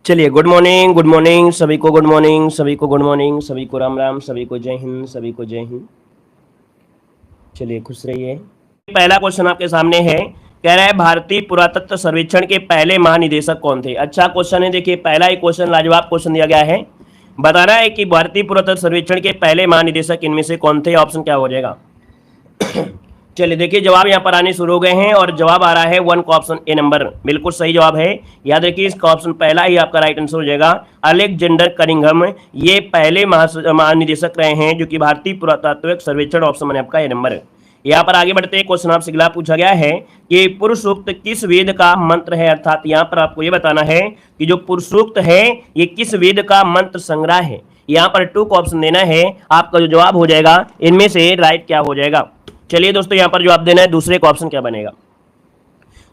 चलिए, good morning सभी को, गुड मॉर्निंग सभी को, गुड मॉर्निंग सभी को, राम राम सभी को, जय हिंद सभी को, जय हिंद। चलिए, खुश रहिए। पहला क्वेश्चन आपके सामने है, कह रहा है भारतीय पुरातत्व सर्वेक्षण के पहले महानिदेशक कौन थे। अच्छा क्वेश्चन है, देखिए पहला ही क्वेश्चन लाजवाब क्वेश्चन दिया गया है। बताना है कि भारतीय पुरातत्व सर्वेक्षण के पहले महानिदेशक इनमें से कौन थे। ऑप्शन क्या हो जाएगा। चलिए देखिए, जवाब यहाँ पर आने शुरू हो गए हैं और जवाब आ रहा है 1 का ऑप्शन ए नंबर बिल्कुल सही जवाब है। याद रखिए, इसका ऑप्शन पहला ही आपका राइट आंसर हो जाएगा। अलेक्जेंडर कनिंघम ये पहले महानिदेशक रहे हैं जो कि भारतीय पुरातात्विक सर्वेक्षण। ऑप्शन मैंने आपका ए नंबर। यहाँ पर आगे बढ़ते हैं, क्वेश्चन आपसे अगला पूछा गया है कि पुरुष सूक्त किस वेद का मंत्र है। अर्थात यहाँ पर आपको ये बताना है कि जो पुरुष सूक्त है ये किस वेद का मंत्र संग्रह है। यहाँ पर 2 का ऑप्शन देना है। आपका जो जवाब हो जाएगा इनमें से राइट क्या हो जाएगा। चलिए दोस्तों, यहाँ पर जवाब देना है, दूसरे का ऑप्शन क्या बनेगा।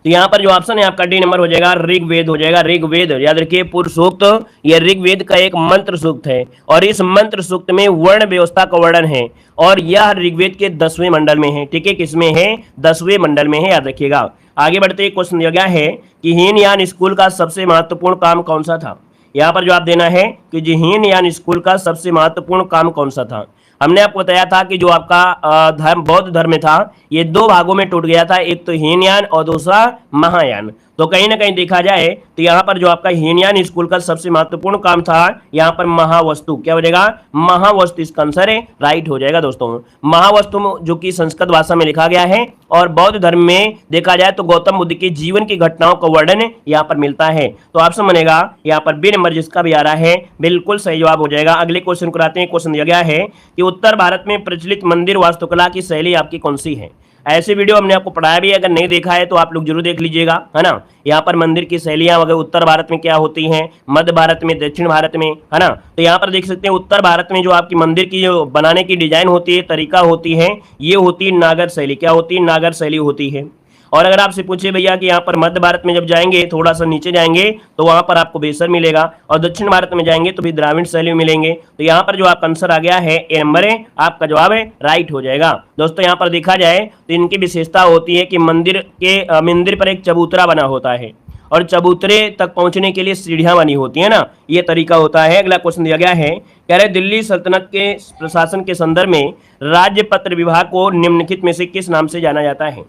तो यहाँ पर जो ऑप्शन है आपका डी नंबर हो जाएगा, ऋग्वेद हो जाएगा। ऋग्वेद, याद रखिए पुरुष सूक्त ये ऋग्वेद का एक मंत्र सूक्त है और इस मंत्र सूक्त में वर्ण व्यवस्था का वर्णन है और यह ऋग्वेद के 10वें मंडल में है। ठीक है, किसमें है, 10वें मंडल में है, याद रखिएगा। आगे बढ़ते एक क्वेश्चन दिया गया है कि हीनयान स्कूल का सबसे महत्वपूर्ण काम कौन सा था। यहाँ पर जवाब देना है कि हीनयान स्कूल का सबसे महत्वपूर्ण काम कौन सा था। हमने आपको बताया था कि जो आपका धर्म बौद्ध धर्म था ये 2 भागों में टूट गया था, एक तो हीनयान और दूसरा महायान। तो कहीं ना कहीं देखा जाए तो यहाँ पर जो आपका हीनयान स्कूल का सबसे महत्वपूर्ण काम था यहाँ पर महावस्तु। क्या हो जाएगा, महावस्तु इसका आंसर है, राइट हो जाएगा दोस्तों। महावस्तु जो कि संस्कृत भाषा में लिखा गया है और बौद्ध धर्म में देखा जाए तो गौतम बुद्ध के जीवन की घटनाओं का वर्णन यहाँ पर मिलता है। तो ऑप्शन बनेगा यहाँ पर बी नंबर, जिसका भी आ रहा है बिल्कुल सही जवाब हो जाएगा। अगले क्वेश्चन को आते हैं। क्वेश्चन दिया गया है कि उत्तर भारत में प्रचलित मंदिर वास्तुकला की शैली आपकी कौन सी है। ऐसे वीडियो हमने आपको पढ़ाया भी है, अगर नहीं देखा है तो आप लोग जरूर देख लीजिएगा, है ना। यहाँ पर मंदिर की शैलियां वगैरह उत्तर भारत में क्या होती हैं, मध्य भारत में, दक्षिण भारत में, है ना। तो यहाँ पर देख सकते हैं उत्तर भारत में जो आपकी मंदिर की जो बनाने की डिजाइन होती है, तरीका होती है, ये होती है नागर शैली। क्या होती है, नागर शैली होती है। और अगर आपसे पूछे भैया कि यहाँ पर मध्य भारत में जब जाएंगे, थोड़ा सा नीचे जाएंगे तो वहां पर आपको बेसर मिलेगा और दक्षिण भारत में जाएंगे तो भी द्राविड़ शैली मिलेंगे। तो यहाँ पर जो आपका आंसर आ गया है ए नंबर है, आपका जवाब है, राइट हो जाएगा। दोस्तों यहाँ पर देखा जाए तो इनकी विशेषता होती है कि मंदिर पर एक चबूतरा बना होता है और चबूतरे तक पहुंचने के लिए सीढ़ियां बनी होती है ना, ये तरीका होता है। अगला क्वेश्चन दिया गया है, कह रहे दिल्ली सल्तनत के प्रशासन के संदर्भ में राज्य पत्र विभाग को निम्नलिखित में से किस नाम से जाना जाता है।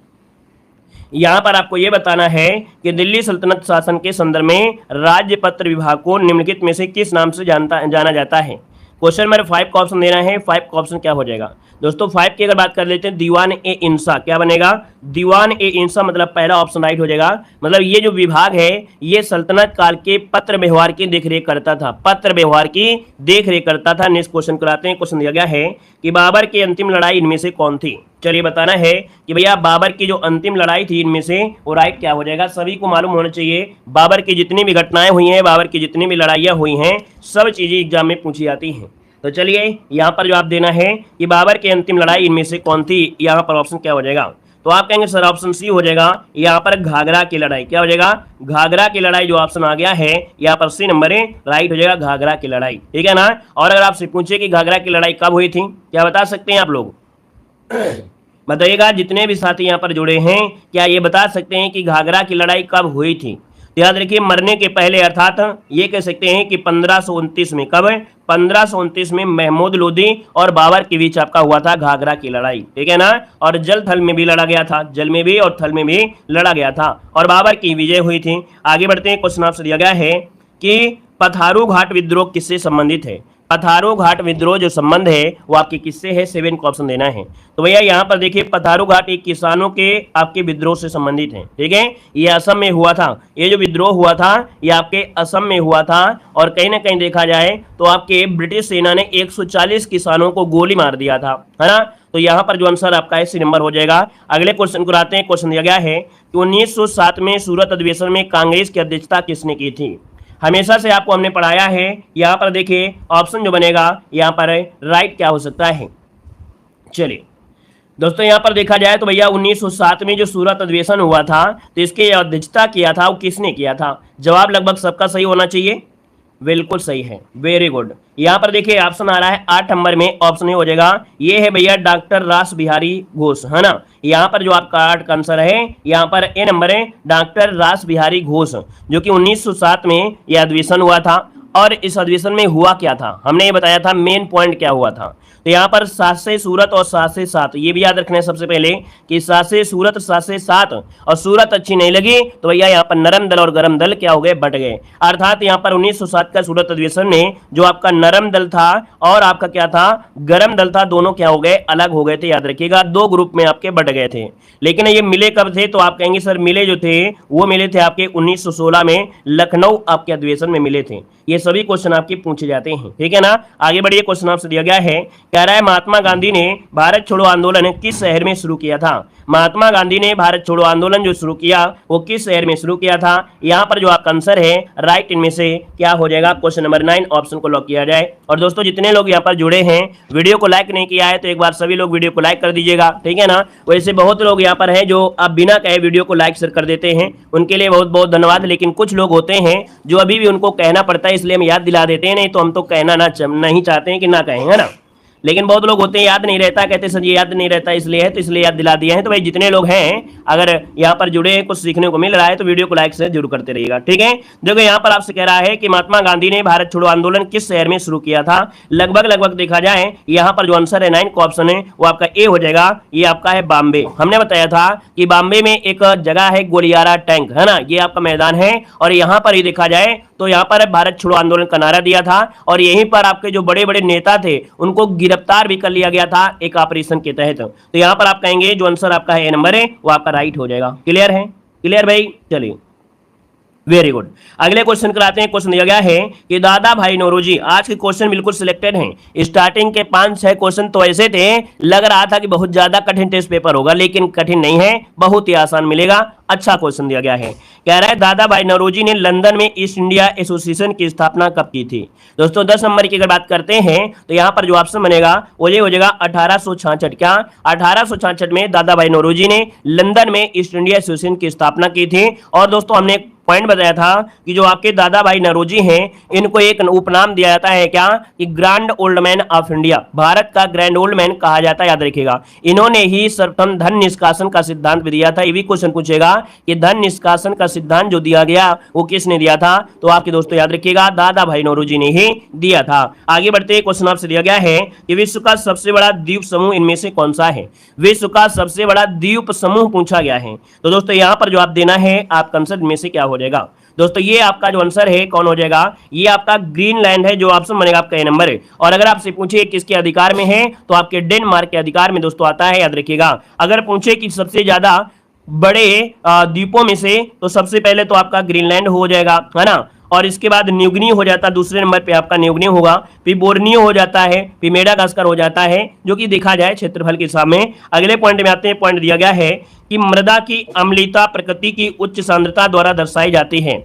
यहां पर आपको यह बताना है कि दिल्ली सल्तनत शासन के संदर्भ में राज्य पत्र विभाग को निम्नलिखित में से किस नाम से जाना जाता है। क्वेश्चन नंबर 5 का ऑप्शन देना है। 5 का ऑप्शन क्या हो जाएगा दोस्तों। 5 की अगर बात कर लेते हैं, दीवान ए इंसा। क्या बनेगा, दीवान ए इंसा, मतलब पहला ऑप्शन राइट हो जाएगा। मतलब ये जो विभाग है ये सल्तनत काल के पत्र व्यवहार की देखरेख करता था, पत्र व्यवहार की देखरेख करता था। नेक्स्ट क्वेश्चन कराते हैं। क्वेश्चन दिया गया है कि बाबर की अंतिम लड़ाई इनमें से कौन थी। चलिए बताना है कि भैया बाबर की जो अंतिम लड़ाई थी इनमें से वो राइट क्या हो जाएगा। सभी को मालूम होना चाहिए बाबर की जितनी भी घटनाएं हुई हैं, बाबर की जितनी भी लड़ाइयां हुई हैं, सब चीजें एग्जाम में पूछी जाती हैं। तो चलिए यहाँ पर जवाब देना है कि बाबर की अंतिम लड़ाई इनमें से कौन थी। यहाँ पर ऑप्शन क्या हो जाएगा, तो आप कहेंगे सर ऑप्शन सी हो जाएगा। यहाँ पर घाघरा की लड़ाई। क्या हो जाएगा, घाघरा की लड़ाई जो ऑप्शन आ गया है यहाँ पर सी नंबर है, राइट हो जाएगा, घाघरा की लड़ाई। ठीक है ना। और अगर आपसे पूछे कि घाघरा की लड़ाई कब हुई थी, क्या बता सकते हैं आप लोग, बताइएगा। जितने भी साथी यहाँ पर जुड़े हैं क्या ये बता सकते हैं कि घाघरा की लड़ाई कब हुई थी। तो याद रखिए मरने के पहले, अर्थात ये कह सकते हैं कि 1529 में। कब, 1529 में महमूद लोदी और बाबर के बीच आपका हुआ था घाघरा की लड़ाई। ठीक है ना। और जल थल में भी लड़ा गया था, जल में भी और थल में भी लड़ा गया था और बाबर की विजय हुई थी। आगे बढ़ते हैं। क्वेश्चन आपसे दिया गया है कि पथारू घाट विद्रोह किससे संबंधित है। पथारू घाट विद्रोह जो संबंध है वो आपके किससे है, 7 को ऑप्शन देना है। तो भैया यहाँ पर देखिए पथारू घाट एक किसानों के आपके विद्रोह से संबंधित है। ठीक है, ये असम में हुआ था, ये जो विद्रोह हुआ था ये आपके असम में हुआ था और कहीं ना कहीं देखा जाए तो आपके ब्रिटिश सेना ने 140 किसानों को गोली मार दिया था, है ना। तो यहाँ पर जो आंसर आपका है सी नंबर हो जाएगा। अगले क्वेश्चन को आते हैं। क्वेश्चन दिया गया है कि 1907 में सूरत अधिवेशन में कांग्रेस की अध्यक्षता किसने की थी। हमेशा से आपको हमने पढ़ाया है। यहाँ पर देखिए ऑप्शन जो बनेगा यहाँ पर राइट क्या हो सकता है। चलिए दोस्तों यहाँ पर देखा जाए तो भैया 1907 में जो सूरत अधिवेशन हुआ था तो इसकी अध्यक्षता किया था वो किसने किया था। जवाब लगभग सबका सही होना चाहिए। बिल्कुल सही है, वेरी गुड। यहाँ पर देखिए ऑप्शन आ रहा है 8 नंबर में, ऑप्शन ए हो जाएगा। ये है भैया डॉक्टर रास बिहारी घोष, है ना। यहाँ पर जो आपका 8 का आंसर है, यहाँ पर ए नंबर है डॉक्टर रास बिहारी घोष, जो कि 1907 में यह अधिवेशन हुआ था। और इस अधिवेशन में हुआ क्या था, हमने ये बताया था मेन पॉइंट क्या हुआ था। तो यहाँ पर 7 से सूरत और 7 से 7, ये भी याद रखना है सबसे पहले कि 7 से सूरत 7 से 7, और सूरत अच्छी नहीं लगी तो भैया यहाँ पर नरम दल और गरम दल क्या हो गए, बट गए। अर्थात यहाँ पर 1907 का सूरत अधिवेशन में जो आपका नरम दल था और आपका क्या था, गरम दल था, दोनों क्या हो गए, अलग हो गए थे। याद रखिएगा, 2 ग्रुप में आपके बट गए थे। लेकिन ये मिले कब थे, तो आप कहेंगे सर मिले जो थे वो मिले थे आपके 1916 में लखनऊ आपके अधिवेशन में मिले थे। ये सभी क्वेश्चन आपके पूछे जाते हैं, ठीक है ना। आगे बढ़िए, क्वेश्चन आपसे दिया गया है, कह रहा है महात्मा गांधी ने भारत छोड़ो आंदोलन किस शहर में शुरू किया था। महात्मा गांधी ने भारत छोड़ो आंदोलन जो शुरू किया वो किस शहर में शुरू किया था। यहाँ पर जो आपका आंसर है राइट इनमें से क्या हो जाएगा, क्वेश्चन नंबर 9 ऑप्शन को लॉक किया जाए। और दोस्तों जितने लोग यहाँ पर जुड़े हैं, वीडियो को लाइक नहीं किया है तो एक बार सभी लोग वीडियो को लाइक कर दीजिएगा, ठीक है ना। वैसे बहुत लोग यहाँ पर हैं जो आप बिना कहे वीडियो को लाइक शेयर कर देते हैं, उनके लिए बहुत बहुत धन्यवाद। लेकिन कुछ लोग होते हैं जो अभी भी उनको कहना पड़ता है, इसलिए हम याद दिला देते हैं, नहीं तो हम तो कहना नहीं चाहते हैं कि ना कहें, है ना। लेकिन बहुत लोग होते हैं याद नहीं रहता, कहते हैं सर ये याद नहीं रहता इसलिए है, तो इसलिए याद दिला दिया है। तो भाई जितने लोग हैं अगर यहाँ पर जुड़े हैं, कुछ सीखने को मिल रहा है, तो वीडियो को लाइक से जरूर करते रहिएगा, ठीक है। देखो यहाँ पर आपसे कह रहा है कि महात्मा गांधी ने भारत छोड़ो आंदोलन किस शहर में शुरू किया था। लगभग देखा जाए यहाँ पर जो आंसर है 9 का ऑप्शन है वो आपका ए हो जाएगा। ये आपका है बॉम्बे। हमने बताया था कि बॉम्बे में एक जगह है गोलियारा टैंक, है ना, ये आपका मैदान है। और यहाँ पर ही देखा जाए तो यहाँ पर भारत छोड़ो आंदोलन का नारा दिया था, और यहीं पर आपके जो बड़े बड़े नेता थे उनको गिरफ्तार भी कर लिया गया था एक ऑपरेशन के तहत। तो यहाँ पर आप कहेंगे जो आंसर आपका है ए नंबर है वो आपका राइट हो जाएगा। क्लियर है, क्लियर भाई, चलिए वेरी गुड। अगले क्वेश्चन कराते हैं। क्वेश्चन दिया गया है कि दादा भाई नौरोजी, आज के क्वेश्चन बिल्कुल सिलेक्टेड हैं। स्टार्टिंग के 5-6 क्वेश्चन तो ऐसे थे लग रहा था कि बहुत ज्यादा कठिन टेस्ट पेपर होगा, लेकिन कठिन नहीं है, बहुत ही आसान मिलेगा। अच्छा क्वेश्चन दिया गया है, कह रहा है दादा भाई नौरोजी ने लंदन में ईस्ट इंडिया एसोसिएशन की स्थापना कब की थी। दोस्तों 10 नंबर की अगर बात करते हैं तो यहाँ पर जो ऑप्शन बनेगा वो ये हो जाएगा 1866। क्या 1866 में दादा भाई नौरोजी ने लंदन में ईस्ट इंडिया एसोसिएशन की स्थापना की थी। और दोस्तों हमने पॉइंट बताया था कि जो आपके दादा भाई नौरोजी हैं इनको एक उपनाम दिया जाता है क्या, कि grand old man of India, Bharat का ग्रैंड ओल्ड मैन कहा जाता है। याद रखिएगा, इन्होंने ही सर्वप्रथम धन निष्कासन का सिद्धांत भी दिया था। ये भी क्वेश्चन पूछेगा कि धन निष्कासन का सिद्धांत जो दिया गया वो किसने दिया था, तो आपके दोस्तों याद रखिएगा दादा भाई नौरोजी ने ही दिया था। आगे बढ़ते क्वेश्चन आपसे दिया गया है कि विश्व का सबसे बड़ा द्वीप समूह इनमें से कौन सा है। विश्व का सबसे बड़ा द्वीप समूह पूछा गया है। तो दोस्तों यहाँ पर जो आप देना है आपका आंसर में से क्या हो जाएगा। दोस्तों ये आपका जो आंसर है कौन हो जाएगा, ये आपका ग्रीनलैंड है, जो ऑप्शन बनेगा आपका ए नंबर है। और अगर आपसे पूछे किसके अधिकार में है तो आपके डेनमार्क के अधिकार में दोस्तों आता है, याद रखिएगा। अगर पूछे कि सबसे ज्यादा बड़े द्वीपों में से तो सबसे पहले तो आपका ग्रीनलैंड हो जाएगा, है ना। और इसके बाद न्यूगिनी हो जाता है, दूसरे नंबर पे आपका न्यूगिनी होगा, फिर बोर्नियो हो जाता है, फिर मेडागास्कर हो जाता है, जो कि देखा जाए क्षेत्रफल के हिसाब में। अगले पॉइंट में आते हैं। पॉइंट दिया गया है कि मृदा की अम्लीयता प्रकृति की उच्च सांद्रता द्वारा दर्शाई जाती है।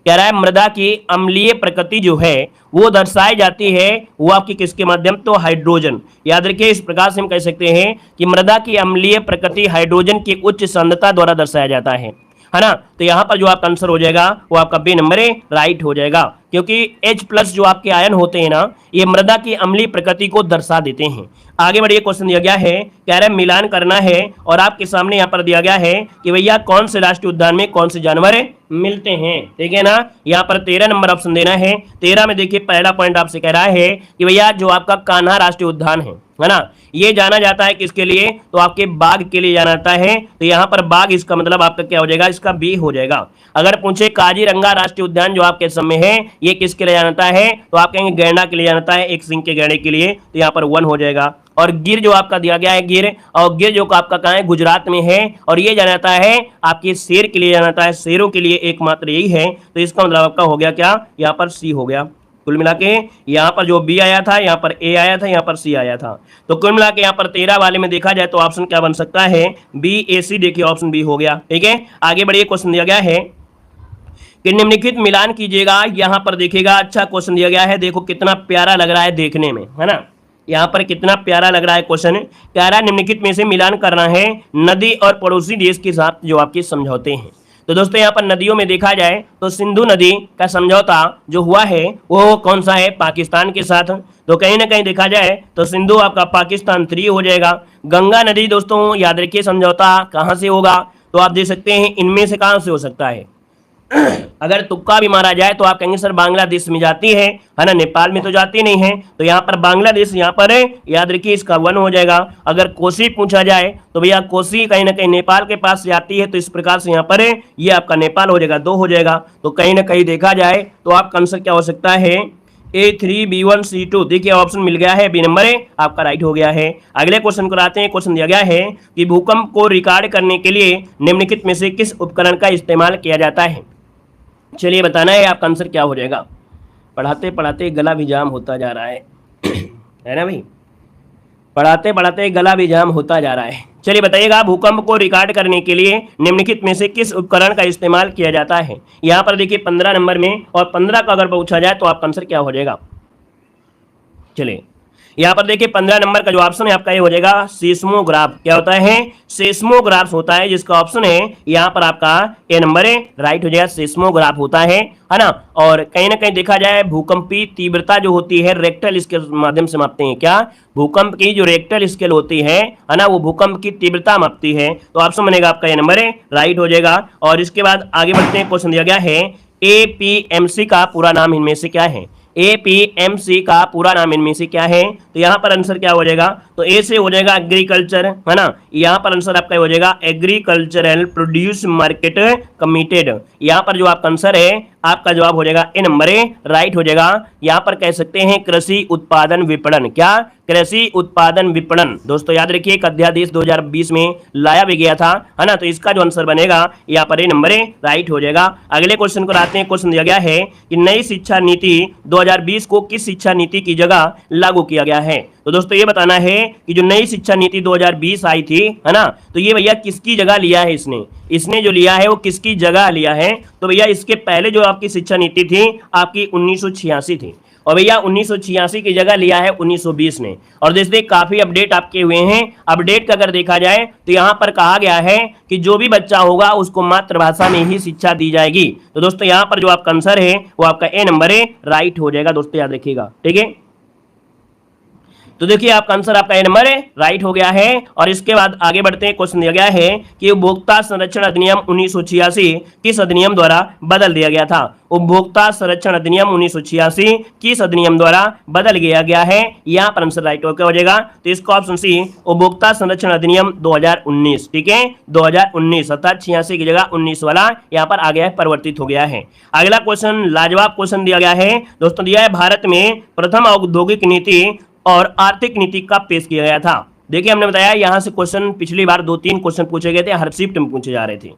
कह रहा है मृदा की अम्लीय प्रकृति जो है वो दर्शाई जाती है, वो आपकी किसके माध्यम, तो हाइड्रोजन। याद रखिए, इस प्रकार से हम कह सकते हैं कि मृदा की अम्लीय प्रकृति हाइड्रोजन की उच्च सांद्रता द्वारा दर्शाया जाता है ना। तो यहाँ पर जो आपका आंसर हो जाएगा वो आपका बी नंबर है, राइट हो जाएगा। क्योंकि H+ जो आपके आयन होते हैं ना, ये मृदा की अम्लीय प्रकृति को दर्शा देते हैं। आगे बढ़िए, क्वेश्चन दिया गया है, कह रहा है मिलान करना है, और आपके सामने यहाँ पर दिया गया है कि भैया कौन से राष्ट्रीय उद्यान में कौन से जानवर मिलते हैं, ठीक है ना। यहाँ पर 13 नंबर ऑप्शन देना है। 13 में देखिए पहला पॉइंट आपसे कह रहा है कि भैया जो आपका कान्हा राष्ट्रीय उद्यान है ना, ये जाना जाता है किसके लिए, तो आपके बाघ के लिए जाना जाता है। तो यहाँ पर बाघ इसका मतलब आपका क्या हो जाएगा, इसका बी हो जाएगा। अगर पूछे काजीरंगा राष्ट्रीय उद्यान जो आपके समय है ये किसके लिए जाना है, तो आप कहेंगे गैंडा के लिए जाना है, एक सिंह के गैंडे के लिए, तो यहाँ पर 1 हो जाएगा। और गिर जो आपका दिया गया है गिर, और गिर जो आपका कहाँ है, गुजरात में है, और ये जाना जाता है आपके शेर के लिए जाना जाता है, शेरों के लिए एकमात्र यही है। तो इसका मतलब आपका हो गया क्या, यहाँ पर सी हो गया। कुल मिला के यहाँ पर जो बी आया था, यहाँ पर ए आया था, यहाँ पर सी आया था। तो कुल मिला के यहाँ पर 13 वाले में देखा जाए तो ऑप्शन क्या बन सकता है, बी ए सी। देखिए ऑप्शन बी हो गया, ठीक है। आगे बढ़िए, क्वेश्चन दिया गया है कि निम्नलिखित मिलान कीजिएगा। यहाँ पर देखिएगा, अच्छा क्वेश्चन दिया गया है, देखो कितना प्यारा लग रहा है देखने में, है ना। यहाँ पर कितना प्यारा लग रहा है क्वेश्चन, कह रहा है निम्नलिखित में से मिलान करना है नदी और पड़ोसी देश के साथ जो आपके समझौते हैं। तो दोस्तों यहाँ पर नदियों में देखा जाए तो सिंधु नदी का समझौता जो हुआ है वो कौन सा है, पाकिस्तान के साथ। तो कहीं ना कहीं देखा जाए तो सिंधु आपका पाकिस्तान 3 हो जाएगा। गंगा नदी दोस्तों याद रखिए समझौता कहां से होगा, तो आप देख सकते हैं इनमें से कहां से हो सकता है। अगर तुक्का भी मारा जाए तो आप कहेंगे सर बांग्लादेश में जाती है ना, नेपाल में तो जाती नहीं है, तो यहाँ पर बांग्लादेश यहाँ पर है, याद रखिए इसका 1 हो जाएगा। अगर कोसी पूछा जाए तो भैया कोसी कहीं ना कहीं नेपाल के पास जाती है, तो इस प्रकार से यहाँ पर है, ये आपका नेपाल हो जाएगा, 2 हो जाएगा। तो कहीं ना कहीं देखा जाए तो आपका आंसर क्या हो सकता है, A3B1C2। देखिए ऑप्शन मिल गया है, बी नंबर है आपका राइट हो गया है। अगले क्वेश्चन को आते हैं। क्वेश्चन दिया गया है कि भूकंप को रिकॉर्ड करने के लिए निम्नलिखित में से किस उपकरण का इस्तेमाल किया जाता है। चलिए बताना है आपका आंसर क्या हो जाएगा। पढ़ाते पढ़ाते गला भी जाम होता जा रहा है है ना भाई, पढ़ाते पढ़ाते गला भी जाम होता जा रहा है। चलिए बताइएगा भूकंप को रिकॉर्ड करने के लिए निम्नलिखित में से किस उपकरण का इस्तेमाल किया जाता है। यहाँ पर देखिए 15 नंबर में, और 15 का अगर पूछा जाए तो आपका आंसर क्या हो जाएगा। चलिए यहाँ पर देखिए 15 नंबर का जो ऑप्शन है आपका ये हो जाएगा सेस्मोग्राफ। क्या होता है, सेस्मोग्राफ होता है, जिसका ऑप्शन है यहाँ पर आपका ए नंबर है राइट हो जाएगा, सेस्मोग्राफ होता है ना। और कहीं ना कहीं देखा जाए भूकंपी तीव्रता जो होती है रेक्टल स्केल माध्यम से मापते हैं। क्या, भूकंप की जो रेक्टल स्केल होती है ना, वो भूकंप की तीव्रता मापती है। तो ऑप्शन बनेगा आपका ए नंबर है राइट हो जाएगा। और इसके बाद आगे बढ़ते हैं। क्वेश्चन दिया गया है APMC का पूरा नाम इनमें से क्या है। APMC का पूरा नाम इनमें से क्या है, तो यहाँ पर आंसर क्या हो जाएगा, तो ए से हो जाएगा एग्रीकल्चर, है ना। यहाँ पर आंसर आपका हो जाएगा एग्रीकल्चरल प्रोड्यूस मार्केट कमिटेड। यहाँ पर जो आपका आंसर है आपका जवाब हो जाएगा ए नंबर है राइट हो जाएगा। यहाँ पर कह सकते हैं कृषि उत्पादन विपणन। क्या, कृषि उत्पादन विपणन। दोस्तों याद रखिए एक अध्यादेश 2020 में लाया भी गया था, है ना। तो इसका जो आंसर बनेगा यहाँ पर ए नंबर है राइट हो जाएगा। अगले क्वेश्चन को आते हैं। क्वेश्चन दिया गया है कि नई शिक्षा नीति 2020 को किस शिक्षा नीति की जगह लागू किया गया है। तो दोस्तों ये बताना है कि जो नई शिक्षा नीति 2020 आई थी, है ना, तो ये भैया किसकी जगह लिया है इसने जो लिया है वो किसकी जगह लिया है। तो भैया इसके पहले जो आपकी शिक्षा नीति थी आपकी 1986 थी, और भैया 1986 की जगह लिया है 1920 ने। और जैसे काफी अपडेट आपके हुए हैं। अपडेट का अगर देखा जाए तो यहाँ पर कहा गया है कि जो भी बच्चा होगा उसको मातृभाषा में ही शिक्षा दी जाएगी। तो दोस्तों यहाँ पर जो आपका आंसर है वो आपका ए नंबर है राइट हो जाएगा। दोस्तों याद रखिएगा, ठीक है। तो देखिए आपका आंसर आपका ए नंबर है राइट हो गया है। और इसके बाद आगे बढ़ते हैं। क्वेश्चन दिया गया है कि उपभोक्ता संरक्षण अधिनियम 1986 किस अधिनियम द्वारा बदल दिया गया था। उपभोक्ता संरक्षण अधिनियम 1986 किस अधिनियम द्वारा बदल दिया गया है, यहाँ पर आंसर राइट हो जाएगा। तो इसका ऑप्शन सी उपभोक्ता संरक्षण अधिनियम 2019, ठीक है 2019, अर्थात 86 की जगह 19 वाला यहाँ पर आ गया है, परिवर्तित हो गया है। अगला क्वेश्चन लाजवाब क्वेश्चन दिया गया है दोस्तों, दिया है भारत में प्रथम औद्योगिक नीति और आर्थिक नीति का पेश किया गया था। देखिए हमने बताया यहां से क्वेश्चन पिछली बार 2-3 क्वेश्चन पूछे गए थे, हर शिफ्ट में पूछे जा रहे थे।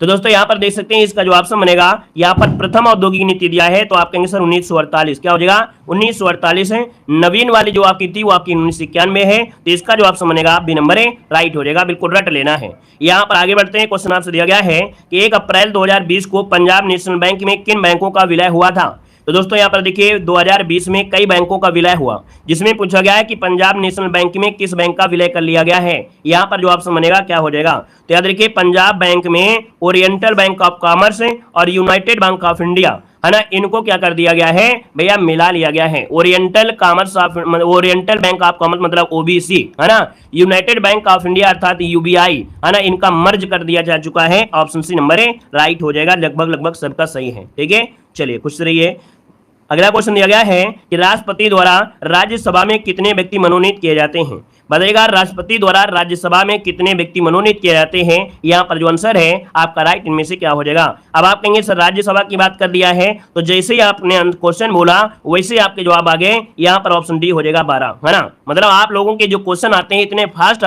तो दोस्तों यहाँ पर देख सकते हैं इसका जो ऑप्शन बनेगा, यहाँ पर प्रथम औद्योगिक नीति दिया है तो आप कहेंगे सर 1948। क्या हो जाएगा 1948 है। नवीन वाली जो आपकी थी वो आपकी 1991 है, तो इसका जो ऑप्शन बनेगा बी नंबर है राइट हो जाएगा, बिल्कुल रट लेना है। यहाँ पर आगे बढ़ते हैं। क्वेश्चन आपसे दिया गया है कि 1 अप्रैल 2020 को पंजाब नेशनल बैंक में किन बैंकों का विलय हुआ था। तो दोस्तों यहाँ पर देखिए 2020 में कई बैंकों का विलय हुआ, जिसमें पूछा गया है कि पंजाब नेशनल बैंक में किस बैंक का विलय कर लिया गया है। यहाँ पर जो ऑप्शन बनेगा क्या हो जाएगा, तो याद रखिए पंजाब बैंक में ओरिएंटल बैंक ऑफ कॉमर्स और यूनाइटेड बैंक ऑफ इंडिया, है ना, इनको क्या कर दिया गया है भैया, मिला लिया गया है। ओरिएंटल बैंक ऑफ कॉमर्स मतलब ओबीसी, है ना, यूनाइटेड बैंक ऑफ इंडिया अर्थात यूबीआई, है ना, इनका मर्ज कर दिया जा चुका है। ऑप्शन सी नंबर है राइट हो जाएगा, लगभग सबका सही है, ठीक है। चलिए खुश रहिए। अगला क्वेश्चन दिया गया है कि राष्ट्रपति द्वारा राज्यसभा में कितने व्यक्ति मनोनीत किए जाते हैं। बताइएगा राष्ट्रपति द्वारा राज्यसभा में कितने व्यक्ति मनोनीत किए जाते हैं। यहाँ पर जो आंसर है आपका राइट इनमें से क्या हो जाएगा। अब आप कहेंगे सर राज्यसभा की बात कर दिया है, तो जैसे ही आपने क्वेश्चन बोला वैसे आपके जवाब आ गए। यहाँ पर ऑप्शन डी हो जाएगा 12, है ना। मतलब आप लोगों के जो क्वेश्चन आते हैं इतने फास्ट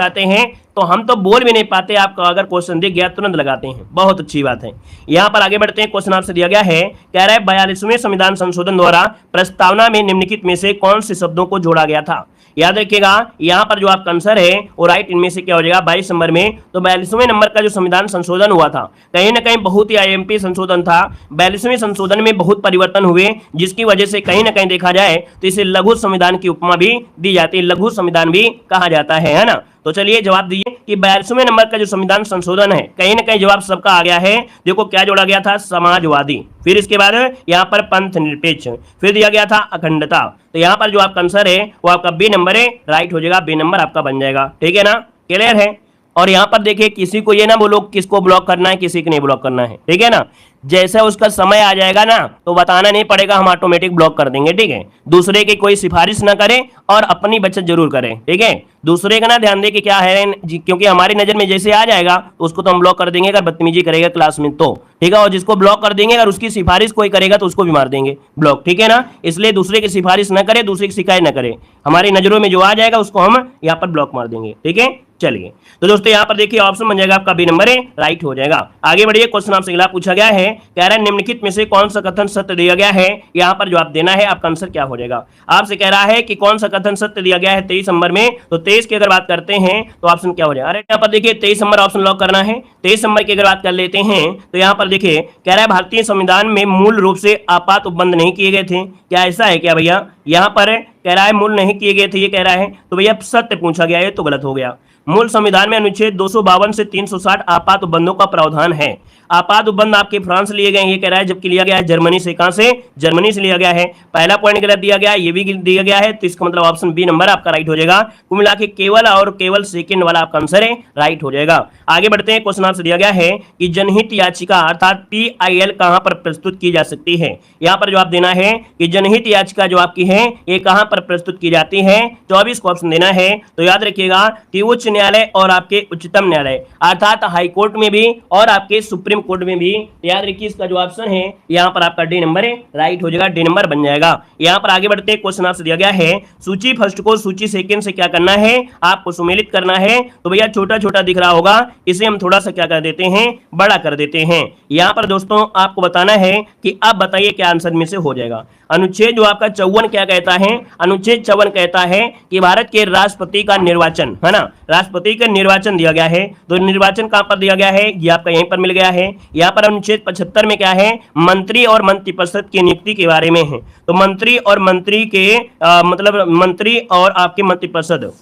आते हैं तो हम तो बोल भी नहीं पाते, आपको अगर क्वेश्चन दिख गया तुरंत लगाते हैं, बहुत अच्छी बात है। यहाँ पर आगे बढ़ते हैं। क्वेश्चन आपसे दिया गया है, कह रहा है 42वें संविधान संशोधन द्वारा प्रस्तावना में निम्नलिखित में से कौन से शब्दों को जोड़ा गया था। याद रखिएगा यहाँ पर जो आपका आंसर है वो राइट इनमें से क्या हो जाएगा 22 नंबर में। तो 42वें नंबर का जो संविधान संशोधन हुआ था कहीं ना कहीं बहुत ही आईएमपी संशोधन था। 42वें संशोधन में बहुत परिवर्तन हुए, जिसकी वजह से कहीं ना कहीं देखा जाए तो इसे लघु संविधान की उपमा भी दी जाती है, लघु संविधान भी कहा जाता है ना। तो चलिए जवाब दिए कि 42वें नंबर का जो संविधान संशोधन है, कहीं ना कहीं जवाब सबका आ गया है। देखो क्या जोड़ा गया था, समाजवादी, फिर इसके बाद यहाँ पर पंथ निरपेक्ष, फिर दिया गया था अखंडता। तो यहाँ पर जो आपका आंसर है वो आपका बी नंबर है, राइट हो जाएगा, बी नंबर आपका बन जाएगा। ठीक है ना, क्लियर है। और यहाँ पर देखिए किसी को ये ना बोलो किसको ब्लॉक करना है, किसी को नहीं ब्लॉक करना है। ठीक है ना, जैसा उसका समय आ जाएगा ना तो बताना नहीं पड़ेगा, हम ऑटोमेटिक ब्लॉक कर देंगे। ठीक है, दूसरे की कोई सिफारिश ना करें और अपनी बचत जरूर करें। ठीक है, दूसरे का ना ध्यान दे कि क्या है, क्योंकि हमारी नजर में जैसे आ जाएगा तो उसको तो हम ब्लॉक कर देंगे अगर बदतमीजी करेगा क्लास में तो। ठीक है, और जिसको ब्लॉक कर देंगे अगर उसकी सिफारिश कोई करेगा तो उसको भी मार देंगे ब्लॉक। ठीक है ना, इसलिए दूसरे की सिफारिश ना करे, दूसरे की शिकायत ना करे, हमारी नजरों में जो आ जाएगा उसको हम यहाँ पर ब्लॉक मार देंगे। ठीक है, चलिए तो दोस्तों यहाँ पर देखिए ऑप्शन बन जाएगा आपका बी नंबर है, राइट हो जाएगा। आगे बढ़िए, क्वेश्चन आपसे अगला पूछा गया है, कह रहा है निम्नलिखित में से कौन सा कथन सत्य दिया गया है, यहाँ पर जवाब देना है, आपका आंसर क्या हो जाएगा। आपसे कह रहा है कि कौन सा कथन सत्य दिया गया है 23 नंबर में, तो 23 की अगर बात करते हैं तो ऑप्शन क्या हो जाएगा। अरे यहाँ पर देखिए 23 नंबर ऑप्शन लॉक करना है। 23 नंबर की अगर बात कर लेते हैं तो यहाँ पर देखिए कह रहा है भारतीय संविधान में मूल रूप से आपात उपबंध नहीं किए गए थे। क्या ऐसा है क्या भैया, यहाँ पर कह रहा है मूल नहीं किए गए थे, ये कह रहा है, तो भैया सत्य पूछा गया है तो गलत हो गया। मूल संविधान में अनुच्छेद 252 से 360 आपात उपबंधों का प्रावधान है। आपात उपबंध आपके फ्रांस लिए गए, ये कह रहा है, जबकि लिया गया है जर्मनी से। कहां से, जर्मनी से लिया गया है। पहला पॉइंट गलत दिया गया, ये भी दिया गया है, तो इसका मतलब ऑप्शन बी नंबर आपका राइट हो जाएगा। कुल मिला के केवल और केवल सेकंड वाला आपका आंसर है, राइट हो जाएगा। आगे बढ़ते हैं, क्वेश्चन आपसे दिया गया है कि जनहित याचिका अर्थात PIL कहां पर प्रस्तुत की जा सकती है। यहाँ पर जवाब देना है कि जनहित याचिका जो आपकी है ये कहां पर प्रस्तुत की जाती है। 24 को ऑप्शन देना है। तो याद रखिएगा कि उच्च न्यायालय और आपके उच्चतम न्यायालय अर्थात हाई कोर्ट में भी और आपके सुप्रीम कोर्ट में भी। याद रखिए इसका जो ऑप्शन है यहाँ पर आपका डी नंबर है, राइट हो जाएगा, डी नंबर बन जाएगा। यहाँ पर आगे बढ़ते हैं, क्वेश्चन आपसे दिया गया है सूची फर्स्ट को सूची सेकंड से क्या करना है, आपको सुमेलित करना है। तो भैया छोटा छोटा दिख रहा होगा, इसे हम थोड़ा सा क्या कर देते हैं, बड़ा कर देते हैं। यहाँ पर दोस्तों आपको बताना है कि आप बताइए क्या आंसर में से हो जाएगा। अनुच्छेद जो आपका 54 क्या कहता है, अनुच्छेद 54 कहता है कि भारत के राष्ट्रपति का निर्वाचन, है ना, राष्ट्रपति का निर्वाचन दिया गया है। तो निर्वाचन कहां पर दिया गया है, ये आपका यहीं पर मिल गया है। यहाँ पर अनुच्छेद 75 में क्या है, मंत्री और मंत्रिपरिषद की नियुक्ति के बारे में है। तो मंत्री और मंत्री के मतलब मंत्री और आपके मंत्रिपरिषद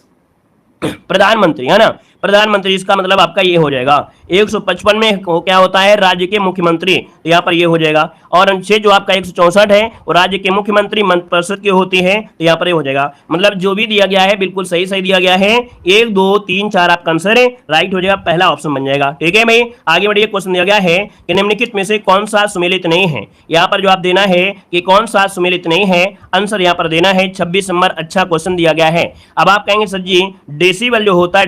प्रधानमंत्री, है ना, प्रधानमंत्री, इसका मतलब आपका ये हो जाएगा। 155 में क्या होता है, राज्य के मुख्यमंत्री, तो यहाँ पर ये हो जाएगा। और अनुच्छेद जो आपका 164 है वो राज्य के मुख्यमंत्री मंत्रिपरिषद की होती है, तो यहाँ पर ये हो जाएगा। मतलब जो भी दिया गया है बिल्कुल सही सही दिया गया है। 1 2 3 4 आपका आंसर है, राइट हो जाएगा, पहला ऑप्शन बन जाएगा। ठीक है भाई, आगे बढ़िए, क्वेश्चन दिया गया है कि निम्नलिखित में से कौन सा सुमेलित नहीं है। यहाँ पर जवाब देना है कि कौन सा सुमेलित नहीं है, आंसर यहाँ पर देना है 26 नंबर। अच्छा क्वेश्चन दिया गया है। अब आप कहेंगे सर जी डेसिबल जो होता है,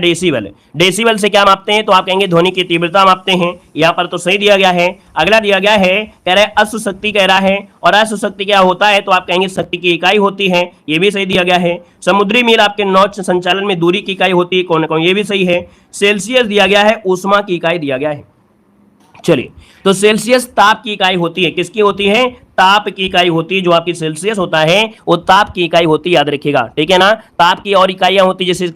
डेसिबल से क्या मापते हैं, तो आप कहेंगे ध्वनि की तीव्रता मापते हैं। यहाँ पर तो सही दिया गया है। अगला दिया गया है, कह रहा है अश्व शक्ति कह रहा है, और अश्व शक्ति क्या होता है, तो आप कहेंगे शक्ति की इकाई होती है, ये भी सही दिया गया है। समुद्री मील आपके नौ संचालन में दूरी की इकाई होती है, कौन कौन, ये भी सही है। सेल्सियस दिया गया है, ऊष्मा की इकाई दिया गया है। चलिए, तो सेल्सियस ताप की इकाई होती है, किसकी होती है, ताप की इकाई होती है। जो आपकी सेल्सियस होता है वो ताप की इकाई होती है, याद रखिएगा। ठीक है ना, ताप की और इकाइयां होती है, जैसे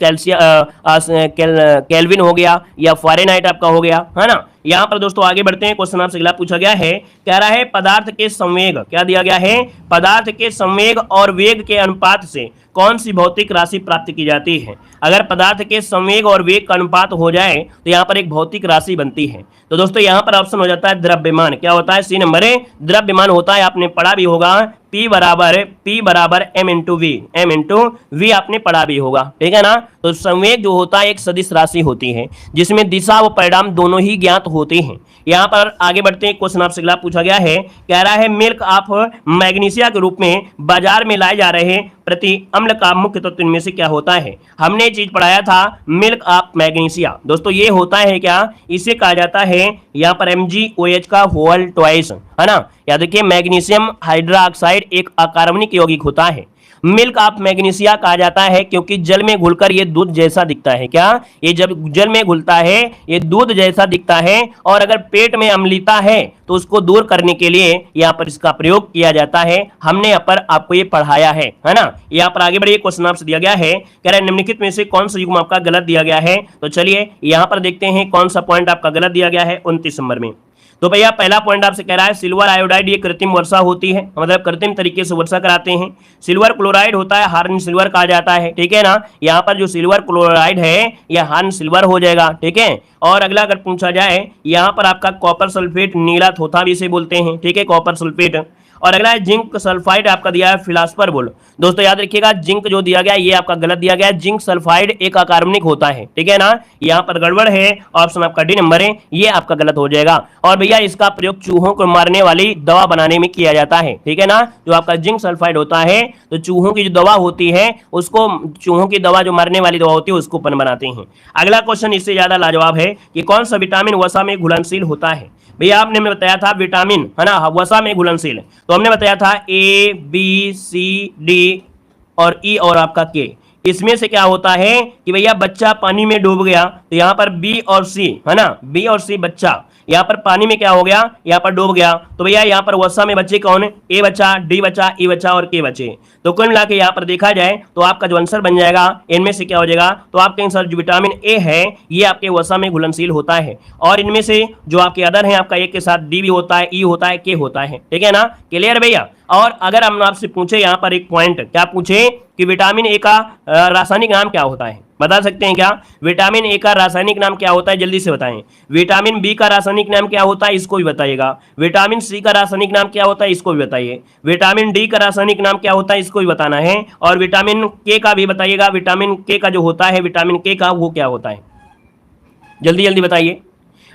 केल्विन हो गया या फ़ारेनहाइट आपका हो गया, है ना। यहाँ पर दोस्तों आगे बढ़ते हैं, क्वेश्चन आपसे अगला पूछा गया है, कह रहा है पदार्थ के संवेग, क्या दिया गया है, पदार्थ के संवेग और वेग के अनुपात से कौन सी भौतिक राशि प्राप्त की जाती है। अगर पदार्थ के संवेग और वेग का अनुपात हो जाए तो यहाँ पर एक भौतिक राशि बनती है। तो दोस्तों यहाँ पर ऑप्शन हो जाता है द्रव्यमान, क्या होता है, सी नंबर है, द्रव्यमान होता है। आपने पढ़ा भी होगा P बराबर m इंटू वी आपने पढ़ा भी होगा। ठीक है ना, तो संवेग जो होता है एक सदिश राशि होती है जिसमें दिशा व परिणाम दोनों ही ज्ञात होते हैं। यहाँ पर आगे बढ़ते हैं, क्वेश्चन आपसे अगला पूछा गया है, कह रहा है मिल्क ऑफ मैग्नीशिया के रूप में बाजार में लाए जा रहे प्रति अम्ल का मुख्य तत्व इनमें से क्या होता है। हमने ये चीज पढ़ाया था, मिल्क ऑफ मैग्नीशिया। दोस्तों ये होता है क्या, इसे कहा जाता है यहाँ पर MgOH का होल ट्वाइस, है ना। याद रखिए मैग्नीशियम हाइड्रोक्साइड एक अकार्बनिक यौगिक होता है। मिल्क ऑफ मैग्नीशिया कहा जाता है क्योंकि जल में घुलकर ये दूध जैसा दिखता है। क्या, ये जब जल में घुलता है ये दूध जैसा दिखता है, और अगर पेट में अम्लता है तो उसको दूर करने के लिए यहाँ पर इसका प्रयोग किया जाता है। हमने यहाँ पर आपको ये पढ़ाया है ना। यहाँ पर आगे बढ़िए, क्वेश्चन आपसे दिया गया है, कह रहा है निम्नलिखित में से कौन सा युग्म आपका गलत दिया गया है। तो चलिए यहाँ पर देखते हैं कौन सा पॉइंट आपका गलत दिया गया है 29 नंबर में। तो भैया पहला पॉइंट आपसे कह रहा है सिल्वर आयोडाइड ये कृत्रिम वर्षा होती है, मतलब कृत्रिम तरीके से वर्षा कराते हैं। सिल्वर क्लोराइड होता है, हार्न सिल्वर कहा जाता है, ठीक है ना। यहाँ पर जो सिल्वर क्लोराइड है यह हार्न सिल्वर हो जाएगा, ठीक है। और अगला अगर पूछा जाए यहाँ पर आपका कॉपर सल्फेट नीला थोथा भी इसे बोलते हैं, ठीक है, कॉपर सल्फेट। और अगला है जिंक सल्फाइड आपका दिया है फिलास्पर बोल। दोस्तों याद रखिएगा जिंक जो दिया गया ये आपका गलत दिया गया है, जिंक सल्फाइड एक अकार्बनिक होता है, ठीक है ना। यहाँ पर गड़बड़ है, ऑप्शन आपका डी नंबर है, ये आपका गलत हो जाएगा। और भैया इसका प्रयोग चूहों को मारने वाली दवा बनाने में किया जाता है, ठीक है ना। जो आपका जिंक सल्फाइड होता है तो चूहों की जो दवा होती है उसको, चूहों की दवा जो मारने वाली दवा होती है उसको बनाते हैं। अगला क्वेश्चन इससे ज्यादा लाजवाब है कि कौन सा विटामिन वसा में घुलनशील होता है। भैया आपने हमें बताया था विटामिन है ना वसा में घुलनशील, तो हमने बताया था ए बी सी डी और ई और आपका के। इसमें से क्या होता है कि भैया बच्चा पानी में डूब गया तो यहाँ पर बी और सी है ना, बी और सी बच्चा यहाँ पर पानी में क्या हो गया, यहाँ पर डूब गया। तो भैया यहाँ पर वसा में बच्चे कौन है, ए बचा, डी बचा, ई बचा और के बचे। तो कुल मिला के यहाँ पर देखा जाए तो आपका जो आंसर बन जाएगा इनमें से क्या हो जाएगा, तो आपके आंसर जो विटामिन ए है ये आपके वसा में घुलनशील होता है। और इनमें से जो आपके अदर है आपका एक के साथ डी भी होता है, ई होता है, के होता है, ठीक है ना। क्लियर भैया। और अगर हम आपसे पूछे यहाँ पर एक पॉइंट, क्या पूछे कि विटामिन ए का रासायनिक नाम क्या होता है, बता सकते हैं क्या। विटामिन ए का रासायनिक नाम क्या होता है, जल्दी से बताएं। विटामिन बी का रासायनिक नाम क्या होता है, इसको भी बताइएगा। विटामिन सी का रासायनिक नाम क्या होता है, इसको भी बताइए। विटामिन डी का रासायनिक नाम क्या होता है, इसको भी बताना है। और विटामिन के का भी बताइएगा, विटामिन के का जो होता है, विटामिन के का वो क्या होता है, जल्दी जल्दी बताइए।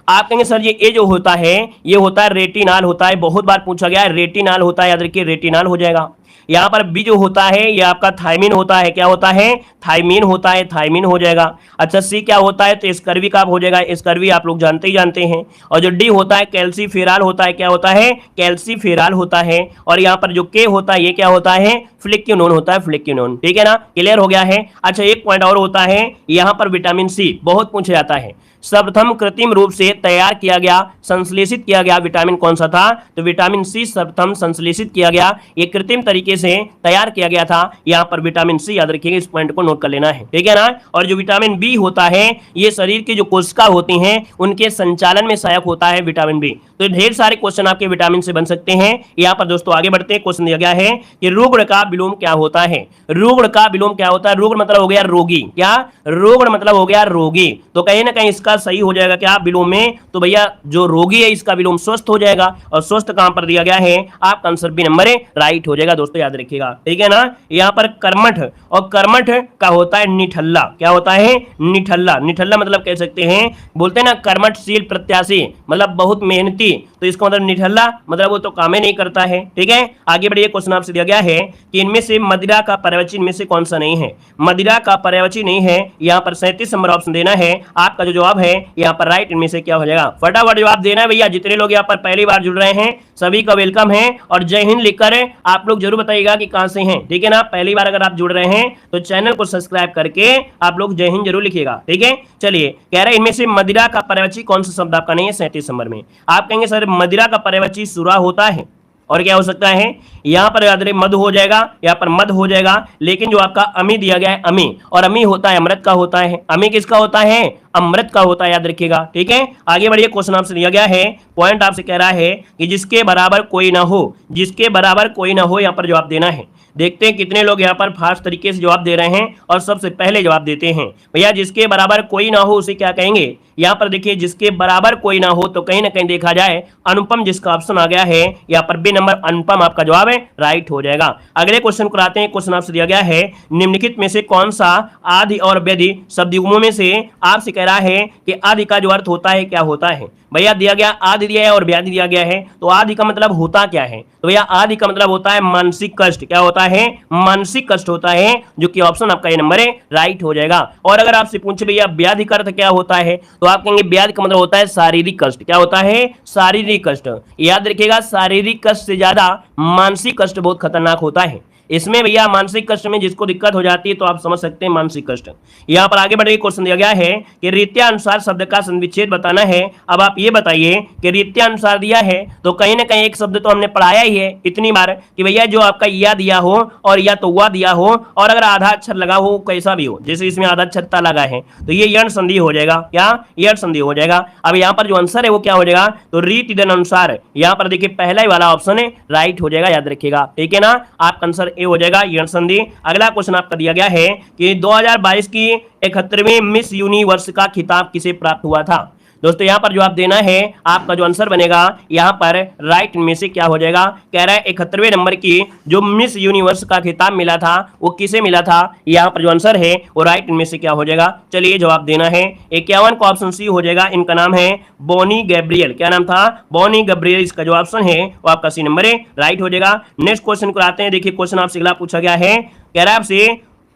आप कहेंगे सर ये जो होता है ये होता है रेटिनाल होता है, बहुत बार पूछा गया है, रेटिनाल होता है, याद रखिए रेटिनाल हो जाएगा। यहाँ पर बी जो होता है ये आपका थायमिन होता है, क्या होता है, थायमिन होता है, थायमिन हो जाएगा। अच्छा सी क्या होता है, तो स्कर्वी का हो जाएगा, स्कर्वी आप लोग जानते ही जानते हैं। और जो डी होता है कैल्सीफेराल होता है, क्या होता है, कैल्सीफेराल होता है। और यहाँ पर जो के होता है ये क्या होता है, फ्लेक्यूनोन होता है, फ्लेक्यूनोन, ठीक है ना। क्लियर हो गया है। अच्छा एक पॉइंट और होता है यहाँ पर विटामिन सी बहुत पूछा जाता है, सर्वप्रथम कृत्रिम रूप से तैयार किया गया, संश्लेषित किया गया विटामिन कौन सा था, तो विटामिन सी सर्वप्रथम संश्लेषित किया गया, ये कृत्रिम तरीके से तैयार किया गया था। यहाँ पर विटामिन सी याद रखिएगा, इस पॉइंट को नोट कर लेना है, ठीक है ना। और जो विटामिन बी होता है ये शरीर की जो कोशिका होती हैं उनके संचालन में सहायक होता है विटामिन बी। तो ढेर सारे क्वेश्चन आपके विटामिन से बन सकते हैं। यहाँ पर दोस्तों आगे बढ़ते हैं, क्वेश्चन दिया गया है कि रुग्ण का विलोम क्या होता है। रुग्ण का विलोम क्या होता है, रुग्ण मतलब हो गया रोगी, क्या रुग्ण मतलब हो गया रोगी। तो कहीं ना कहीं इसका सही हो जाएगा क्या विलोम में, तो भैया जो रोगी है इसका विलोम स्वस्थ हो जाएगा। और स्वस्थ कहां पर दिया गया है, आपका आंसर बी नंबर है, राइट हो जाएगा दोस्तों, याद रखिएगा, ठीक है ना। यहाँ पर कर्मठ, और कर्मठ का होता है निठल्ला, क्या होता है, निठल्ला। निठल्ला मतलब कह सकते हैं, बोलते हैं ना कर्मठशील प्रत्याशी मतलब बहुत मेहनती, तो इसका मतलब निठल्ला मतलब वो तो काम ही नहीं करता है, ठीक है। आगे बढ़िए, क्वेश्चन आपसे दिया गया है कि इनमें से मदिरा का पर्यायवाची इनमें से कौन सा नहीं है। मदिरा का पर्यायवाची नहीं है, यहाँ पर 37 नंबर ऑप्शन देना है। आपका जो जवाब है यहाँ पर राइट इनमें से क्या हो जाएगा, फटाफट जवाब देना है भैया। जितने लोग यहाँ पर पहली बार जुड़ रहे हैं सभी का वेलकम है, और जय हिंद लिखकर आप लोग जरूर बताइएगा कि कहां से हैं, ठीक है ना। पहली बार अगर आप जुड़ रहे हैं तो चैनल को सब्सक्राइब करके आप लोग जय हिंद जरूर लिखिएगा, ठीक है। चलिए, कह रहे हैं इनमें से मदिरा का पर्यायवाची कौन सा शब्द आपका नहीं है 37 नंबर में। आप कहेंगे सर मदिरा का पर्यायवाची सुरा होता है, और क्या हो सकता है, यहाँ पर याद रहे मध हो जाएगा, यहाँ पर मध हो जाएगा। लेकिन जो आपका अमी दिया गया है अमी, और अमी होता है अमृत का होता है, अमी किसका होता है, अमृत का होता है, याद रखिएगा, ठीक है। आगे बढ़िए, क्वेश्चन आपसे दिया गया है, पॉइंट आपसे कह रहा है कि जिसके बराबर कोई ना हो, जिसके बराबर कोई ना हो यहाँ पर जवाब देना है। देखते हैं कितने लोग यहाँ पर फास्ट तरीके से जवाब दे रहे हैं और सबसे पहले जवाब देते हैं। भैया जिसके बराबर कोई ना हो उसे क्या कहेंगे, यहाँ पर देखिए जिसके बराबर कोई ना हो, तो कहीं ना कहीं देखा जाए अनुपम जिसका ऑप्शन आ गया है यहाँ पर बी नंबर अनुपम आपका जवाब है, राइट हो जाएगा। अगले क्वेश्चन को आते हैं। क्वेश्चन आपसे दिया गया है निम्नलिखित में से कौन सा आदि और व्यधि शब्द युग्मों में से आपसे कह रहा है कि आदि का जो अर्थ होता है क्या होता है। भैया दिया गया आदि दिया है और व्याधि दिया गया है, तो आदि का मतलब होता क्या है, तो भैया आदि का मतलब होता है मानसिक कष्ट, क्या होता है, मानसिक कष्ट होता है, जो कि ऑप्शन आपका ये नंबर है, राइट हो जाएगा। और अगर आपसे पूछे भैया व्याधि का अर्थ क्या होता है, तो आप कहेंगे व्याधि का मतलब होता है शारीरिक कष्ट, क्या होता है, शारीरिक कष्ट। याद रखिएगा शारीरिक कष्ट से ज्यादा मानसिक कष्ट बहुत खतरनाक होता है। इसमें भैया मानसिक कष्ट में जिसको दिक्कत हो जाती है तो आप समझ सकते हैं मानसिक कष्ट। यहाँ पर आगे बढ़े क्वेश्चन दिया गया है कि रीत्यानुसार शब्द का संविच्छेद बताना है। अब आप ये बताइए कि रीत्यानुसार दिया है तो कहीं ना कहीं एक शब्द तो हमने पढ़ाया ही है इतनी बार कि भैया जो आपका या दिया हो और या तो हुआ दिया हो और अगर आधा अक्षर लगा हो कैसा भी हो, जैसे इसमें आधा अक्षर ता लगा है तो ये यण संधि हो जाएगा। क्या यण संधि हो जाएगा। अब यहाँ पर जो आंसर है वो क्या हो जाएगा, तो रीति अनुसार यहाँ पर देखिए पहला ही वाला ऑप्शन है राइट हो जाएगा, याद रखिएगा। ठीक है ना, आपका आंसर ए हो जाएगा यण संधि। अगला क्वेश्चन आपका दिया गया है कि 2022 की 71वीं मिस यूनिवर्स का खिताब किसे प्राप्त हुआ था। दोस्तों यहाँ पर जवाब देना है, आपका जो आंसर बनेगा यहाँ पर राइट में से क्या हो जाएगा, कह रहा है 71वें नंबर की जो मिस यूनिवर्स का खिताब मिला था वो किसे मिला था। यहाँ पर जो आंसर है वो राइट में से क्या हो जाएगा, चलिए जवाब देना है 51 का ऑप्शन सी हो जाएगा। इनका नाम है बॉनी गैब्रियल। क्या नाम था, बॉनी गैब्रियल। इसका जो ऑप्शन है वो आपका सी नंबर है, राइट हो जाएगा। नेक्स्ट क्वेश्चन को आते हैं। देखिए क्वेश्चन आपसे अगला पूछा गया है, कह रहा है आपसे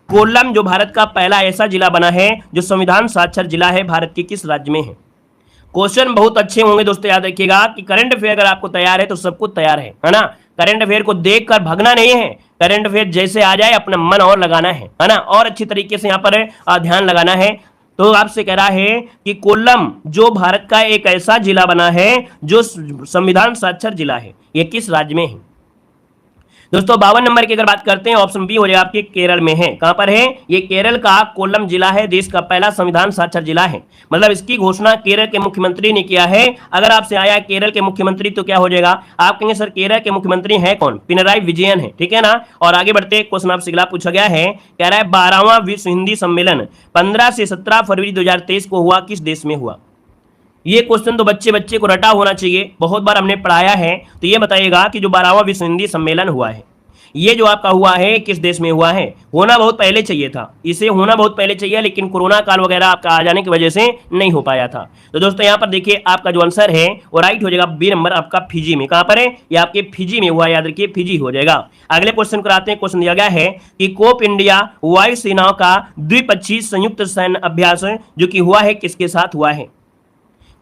कोल्लम जो भारत का पहला ऐसा जिला बना है जो संविधान साक्षर जिला है, भारत के किस राज्य में है। क्वेश्चन बहुत अच्छे होंगे दोस्तों, याद रखिएगा कि करंट अफेयर अगर आपको तैयार है तो सब कुछ तैयार है ना। करंट अफेयर को देखकर भागना नहीं है, करंट अफेयर जैसे आ जाए अपना मन और लगाना है ना, और अच्छी तरीके से यहाँ पर ध्यान लगाना है। तो आपसे कह रहा है कि कोल्लम जो भारत का एक ऐसा जिला बना है जो संविधान साक्षर जिला है, ये किस राज्य में है। दोस्तों 52 नंबर की अगर बात करते हैं ऑप्शन बी हो जाएगा आपके केरल में है। कहां पर है, ये केरल का कोल्लम जिला है, देश का पहला संविधान साक्षर जिला है। मतलब इसकी घोषणा केरल के मुख्यमंत्री ने किया है। अगर आपसे आया केरल के मुख्यमंत्री तो क्या हो जाएगा, आप कहेंगे सर केरल के मुख्यमंत्री है कौन, पिनराई विजयन है। ठीक है ना। और आगे बढ़ते क्वेश्चन आपसे अगला पूछा गया है, कह रहा है 12वां विश्व हिंदी सम्मेलन 15 से 17 फरवरी 2023 को हुआ, किस देश में हुआ। ये क्वेश्चन तो बच्चे को रटा होना चाहिए, बहुत बार हमने पढ़ाया है। तो ये बताइएगा कि जो 12वां विश्व हिंदी सम्मेलन हुआ है ये जो आपका हुआ है किस देश में हुआ है। होना बहुत पहले चाहिए था, इसे होना बहुत पहले चाहिए, लेकिन कोरोना काल वगैरह आपका आ जाने की वजह से नहीं हो पाया था। तो दोस्तों यहाँ पर देखिए आपका जो आंसर है वो राइट हो जाएगा, बी नंबर आपका फिजी में। कहां पर है, ये आपके फिजी में हुआ, याद रखिए फिजी हो जाएगा। अगले क्वेश्चन को आते हैं। क्वेश्चन दिया गया है कि कोप इंडिया वायु सेनाओं का द्विपक्षीय संयुक्त सैन्य अभ्यास जो कि हुआ है किसके साथ हुआ है।